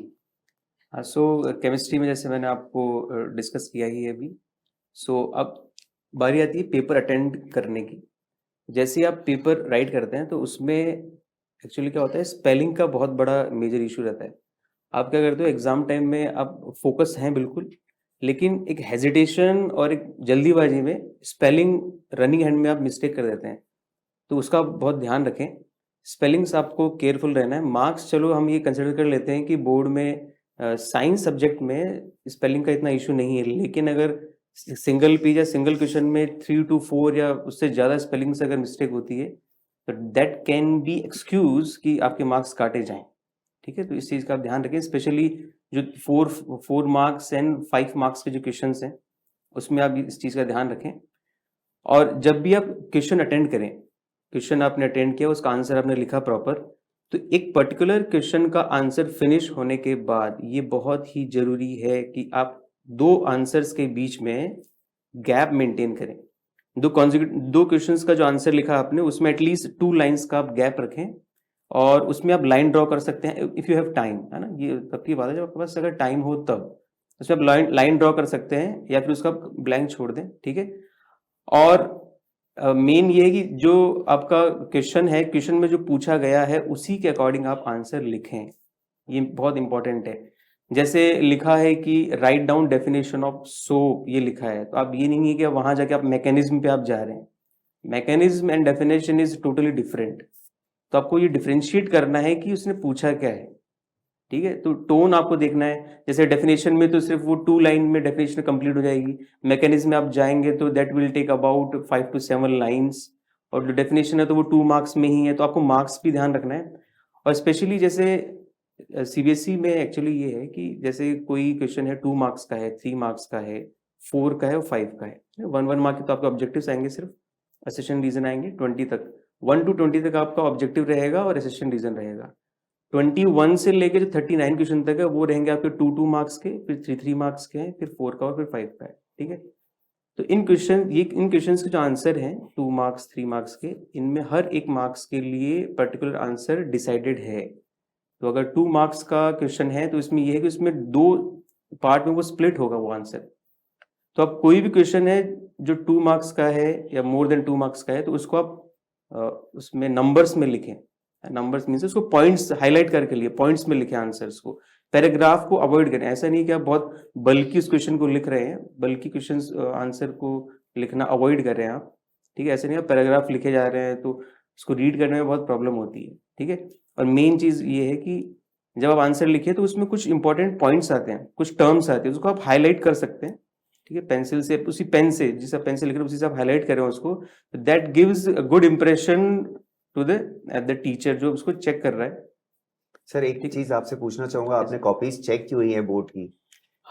सो केमिस्ट्री में जैसे मैंने आपको डिस्कस किया ही है अभी। सो अब बारी आती है पेपर अटेंड करने की। जैसे आप पेपर राइट करते हैं तो उसमें एक्चुअली क्या होता है, स्पेलिंग का बहुत बड़ा मेजर इशू रहता है। आप क्या करते हो एग्जाम टाइम में, आप फोकस हैं बिल्कुल, लेकिन एक हेजिटेशन और एक जल्दीबाजी में स्पेलिंग रनिंग हैंड में आप मिस्टेक कर देते हैं, तो उसका बहुत ध्यान रखें। स्पेलिंग्स आपको केयरफुल रहना है। मार्क्स चलो हम ये कंसिडर कर लेते हैं कि बोर्ड में साइंस सब्जेक्ट में स्पेलिंग का इतना इशू नहीं है, लेकिन अगर सिंगल पेज या सिंगल क्वेश्चन में 3 to 4 या उससे ज़्यादा स्पेलिंग से अगर मिस्टेक होती है तो दैट कैन बी एक्सक्यूज कि आपके मार्क्स काटे जाएं। ठीक है, तो इस चीज़ का आप ध्यान रखें। स्पेशली जो 4 मार्क्स एंड 5 मार्क्स के जो क्वेश्चन हैं उसमें आप इस चीज़ का ध्यान रखें। और जब भी आप क्वेश्चन अटेंड करें, क्वेश्चन आपने अटेंड किया, उसका आंसर आपने लिखा प्रॉपर, तो एक पर्टिकुलर क्वेश्चन का आंसर फिनिश होने के बाद ये बहुत ही जरूरी है कि आप 2 आंसर्स के बीच में गैप मेंटेन करें। 2 क्वेश्चंस का जो आंसर लिखा आपने उसमें एटलीस्ट 2 लाइंस का आप गैप रखें, और उसमें आप लाइन ड्रॉ कर सकते हैं इफ़ यू हैव टाइम, है ना। ये तब की बात है जब आपके पास अगर टाइम हो तब उसमें आप लाइन ड्रॉ कर सकते हैं, या फिर उसका ब्लैंक छोड़ दें। ठीक है, और मेन ये है कि जो आपका क्वेश्चन है, क्वेश्चन में जो पूछा गया है उसी के अकॉर्डिंग आप आंसर लिखें। ये बहुत इंपॉर्टेंट है। जैसे लिखा है कि write down definition of soap, ये लिखा है, तो आप ये नहीं है कि वहां जाके आप मैकेनिज्म पे आप जा रहे हैं। Mechanism and definition is totally different. तो आपको ये डिफरेंशिएट करना है कि उसने पूछा क्या है। ठीक है, तो टोन आपको देखना है। जैसे डेफिनेशन में तो सिर्फ वो 2 लाइन में डेफिनेशन कंप्लीट हो जाएगी। मैकेनिज्म में आप जाएंगे तो that will take about 5 to 7 lines, और जो डेफिनेशन है तो वो 2 मार्क्स में ही है। तो आपको मार्क्स भी ध्यान रखना है। और स्पेशली जैसे CBSE में एक्चुअली ये है कि जैसे कोई क्वेश्चन है 2 मार्क्स का है, 3 मार्क्स का है, 4 का है और 5 का है। 1 मार्क के तो आपके ऑब्जेक्टिव्स आएंगे, सिर्फ असेशन रीजन आएंगे 20 तक। 1 to 20 तक आपका ऑब्जेक्टिव रहेगा और असेशन रीजन रहेगा। 21 से लेके जो 39 क्वेश्चन तक है वो रहेंगे आपके 2 मार्क्स के, फिर 3 मार्क्स के हैं, फिर 4 का और फिर 5 का है। ठीक है, तो इन क्वेश्चंस के जो आंसर हैं 2 मार्क्स 3 मार्क्स के, इनमें हर एक मार्क्स के लिए पर्टिकुलर आंसर डिसाइडेड है। तो अगर 2 मार्क्स का क्वेश्चन है तो इसमें यह है कि उसमें 2 पार्ट में वो स्प्लिट होगा वो आंसर। तो अब कोई भी क्वेश्चन है जो 2 मार्क्स का है या मोर देन 2 मार्क्स का है, तो उसको आप उसमें नंबर्स में लिखें। नंबर्स मीन्स उसको पॉइंट्स हाईलाइट करके लिए पॉइंट्स में लिखें आंसर्स को। पैराग्राफ को अवॉइड करें। ऐसा नहीं कि आप बहुत बल्कि उस क्वेश्चन को लिख रहे हैं, बल्कि क्वेश्चन आंसर को लिखना अवॉइड कर रहे हैं आप। ठीक है, ऐसे नहीं आप पैराग्राफ लिखे जा रहे हैं तो उसको रीड करने में बहुत प्रॉब्लम होती है। ठीक है, और मेन चीज़ ये है कि जब आप आंसर लिखे तो उसमें कुछ इंपॉर्टेंट पॉइंट्स आते हैं, कुछ टर्म्स आते हैं, उसको आप हाईलाइट कर सकते हैं। ठीक है, पेंसिल से, उसी पेन से, जिस पेन से लिख रहे हैं उसी से आप हाईलाइट करें उसको, that gives a good impression to the teacher जो उसको चेक कर रहा है। सर एक चीज आपसे पूछना चाहूंगा, आपने कॉपीज चेक की हुई है बोर्ड की?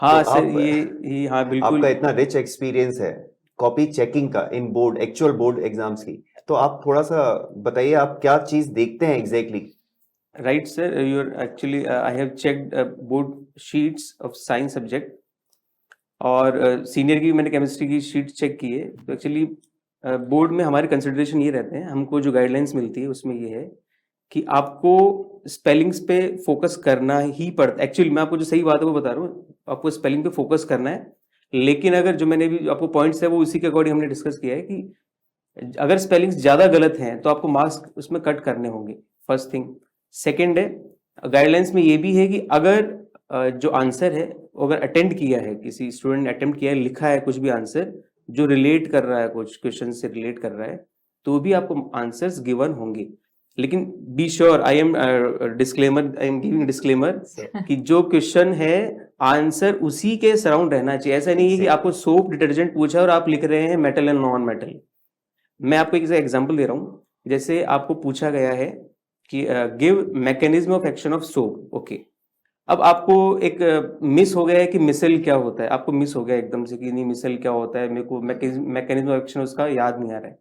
हाँ तो सर, आप- ये हाँ बिल्कुल। आपका इतना रिच एक्सपीरियंस है कॉपी चेकिंग का इन बोर्ड एक्चुअल बोर्ड एग्जाम्स की, तो आप थोड़ा सा बताइए आप क्या चीज देखते हैं exactly? Right sir, your actually I have checked board sheets of science subject, और सीनियर की मैंने केमिस्ट्री की शीट चेक की है। तो एक्चुअली बोर्ड में हमारे कंसिडरेशन ये रहते हैं, हमको जो गाइडलाइंस मिलती है उसमें ये है कि आपको स्पेलिंग्स पे फोकस करना ही पड़ता है। एक्चुअली मैं आपको जो सही बात है वो बता रहा हूँ, आपको स्पेलिंग पे फोकस करना है। लेकिन अगर जो मैंने भी आपको पॉइंट्स है वो उसी के अकॉर्डिंग हमने डिस्कस किया है कि अगर स्पेलिंग्स ज़्यादा गलत हैं तो आपको मार्क्स उसमें कट करने होंगे, फर्स्ट थिंग। सेकेंड है, गाइडलाइंस में ये भी है कि अगर जो आंसर है अगर अटेम्प्ट किया है, किसी स्टूडेंट ने अटेम्प्ट किया है, लिखा है कुछ भी आंसर जो रिलेट कर रहा है, कुछ क्वेश्चन से रिलेट कर रहा है, तो भी आपको आंसर्स गिवन होंगे। लेकिन be sure, I am giving disclaimer कि जो क्वेश्चन है आंसर उसी के सराउंड रहना चाहिए। ऐसा नहीं है कि आपको सोप डिटर्जेंट पूछा और आप लिख रहे हैं मेटल एंड नॉन मेटल। मैं आपको एक एग्जांपल दे रहा हूँ, जैसे आपको पूछा गया है कि give mechanism of action of soap, okay. अब आपको एक मिस हो गया है कि मिसल क्या होता है, आपको मिस हो गया एकदम से कि नहीं मिसल क्या होता है, मेरे को मैकेनिज्म ऑफ एक्शन उसका याद नहीं आ रहा है।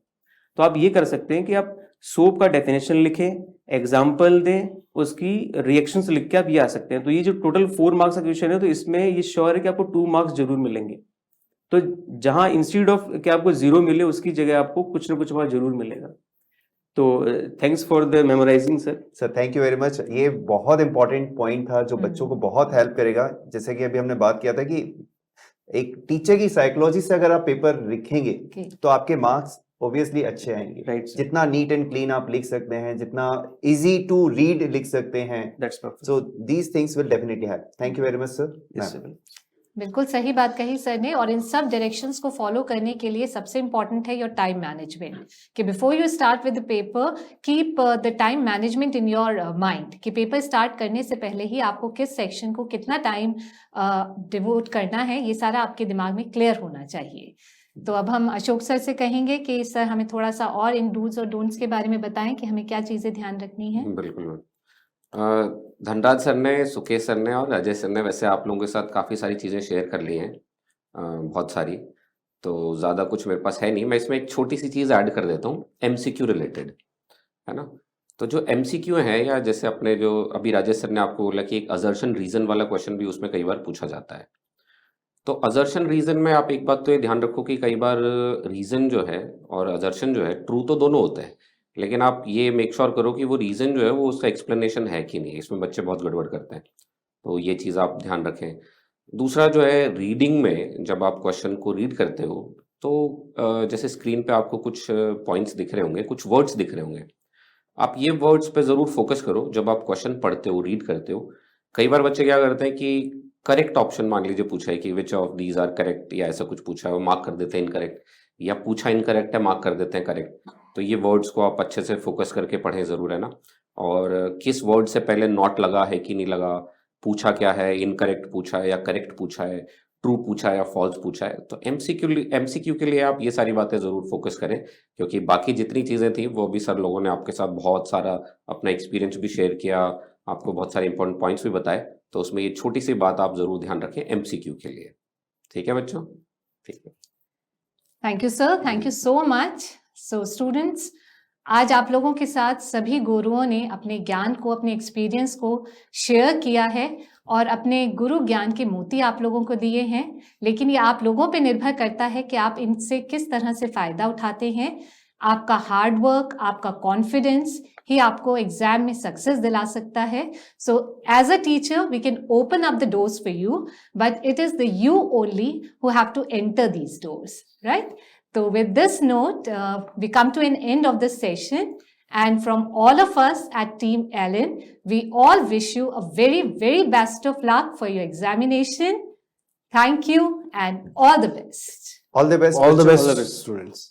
तो आप ये कर सकते हैं कि आप सोप का डेफिनेशन लिखें, एग्जाम्पल दें, उसकी रिएक्शंस लिख के आप ये आ सकते हैं। तो ये जो टोटल 4 मार्क्स का क्वेश्चन है, तो इसमें ये श्योर है कि आपको 2 मार्क्स जरूर मिलेंगे। तो जहां इंस्टीड ऑफ कि आपको 0 मिले, उसकी जगह आपको कुछ ना कुछ वहां जरूर मिलेगा। तो thanks for the memorising sir. Sir thank you very much. ये बहुत इंपॉर्टेंट पॉइंट था जो बच्चों को बहुत हेल्प करेगा। जैसे कि अभी हमने बात किया था कि एक टीचर की साइकोलॉजी से अगर आप पेपर लिखेंगे तो आपके मार्क्स ऑब्वियसली अच्छे आएंगे। राइट, जितना नीट एंड क्लीन आप लिख सकते हैं, जितना इजी टू रीड लिख सकते हैं, that's perfect. So these things will definitely help. Thank you very much sir. बिल्कुल सही बात कही सर ने। और इन सब डायरेक्शंस को फॉलो करने के लिए सबसे इंपॉर्टेंट है योर टाइम मैनेजमेंट, कि before you start with the paper keep the time management in your mind, कि पेपर स्टार्ट करने से पहले ही आपको किस सेक्शन को कितना टाइम डिवोट करना है, ये सारा आपके दिमाग में क्लियर होना चाहिए। तो अब हम अशोक सर से कहेंगे कि सर हमें थोड़ा सा और इन डूज और डोंट्स के बारे में बताएं कि हमें क्या चीजें ध्यान रखनी है। बिल्कुल। धनराज सर ने, सुकेश सर ने और अजय सर ने वैसे आप लोगों के साथ काफ़ी सारी चीज़ें शेयर कर ली हैं, बहुत सारी, तो ज़्यादा कुछ मेरे पास है नहीं। मैं इसमें एक छोटी सी चीज़ ऐड कर देता हूँ, एमसीक्यू रिलेटेड, है ना। तो जो एमसीक्यू है, या जैसे अपने जो अभी राजेश सर ने आपको बोला कि एक असर्शन रीज़न वाला क्वेश्चन भी उसमें कई बार पूछा जाता है। तो असर्शन रीज़न में आप एक बात तो ये ध्यान रखो कि कई बार रीज़न जो है और असर्शन जो है ट्रू तो दोनों होते हैं, लेकिन आप ये मेक श्योर करो कि वो रीज़न जो है वो उसका एक्सप्लेनेशन है कि नहीं। इसमें बच्चे बहुत गड़बड़ करते हैं, तो ये चीज़ आप ध्यान रखें। दूसरा जो है, रीडिंग में जब आप क्वेश्चन को रीड करते हो तो जैसे स्क्रीन पे आपको कुछ पॉइंट्स दिख रहे होंगे, कुछ वर्ड्स दिख रहे होंगे, आप ये वर्ड्स पे ज़रूर फोकस करो जब आप क्वेश्चन पढ़ते हो, रीड करते हो। कई बार बच्चे क्या करते हैं कि करेक्ट ऑप्शन मान लीजिए पूछा है कि which of these are correct, या ऐसा कुछ पूछा है, वो मार्क कर देते हैं इनकरेक्ट, या पूछा इनकरेक्ट है मार्क कर देते हैं करेक्ट। तो ये वर्ड्स को आप अच्छे से फोकस करके पढ़ें ज़रूर, है ना। और किस वर्ड से पहले नॉट लगा है कि नहीं लगा, पूछा क्या है, इनकरेक्ट पूछा है या करेक्ट पूछा है, ट्रू पूछा है या फॉल्स पूछा है। तो एमसीक्यू के लिए आप ये सारी बातें ज़रूर फोकस करें, क्योंकि बाकी जितनी चीज़ें थी वो भी सर लोगों ने आपके साथ बहुत सारा अपना एक्सपीरियंस भी शेयर किया, आपको बहुत सारे इंपॉर्टेंट पॉइंट्स भी बताए। तो उसमें ये छोटी सी बात आप ज़रूर ध्यान रखें एमसीक्यू के लिए। ठीक है बच्चों? ठीक है, thank you sir, thank you so much. So students, आज आप लोगों के साथ सभी गुरुओं ने अपने ज्ञान को, अपने एक्सपीरियंस को शेयर किया है और अपने गुरु ज्ञान के मोती आप लोगों को दिए हैं। लेकिन ये आप लोगों पे निर्भर करता है कि आप इनसे किस तरह से फायदा उठाते हैं। आपका हार्ड वर्क, आपका कॉन्फिडेंस ही आपको एग्जाम में सक्सेस दिला सकता है। So as a teacher we can open up the doors for you, but it is the you only who have to enter these doors, right? So with this note, we come to an end of this session, and from all of us at Team Ellen, we all wish you a very, very best of luck for your examination. Thank you and all the best. All the best. All the best, students.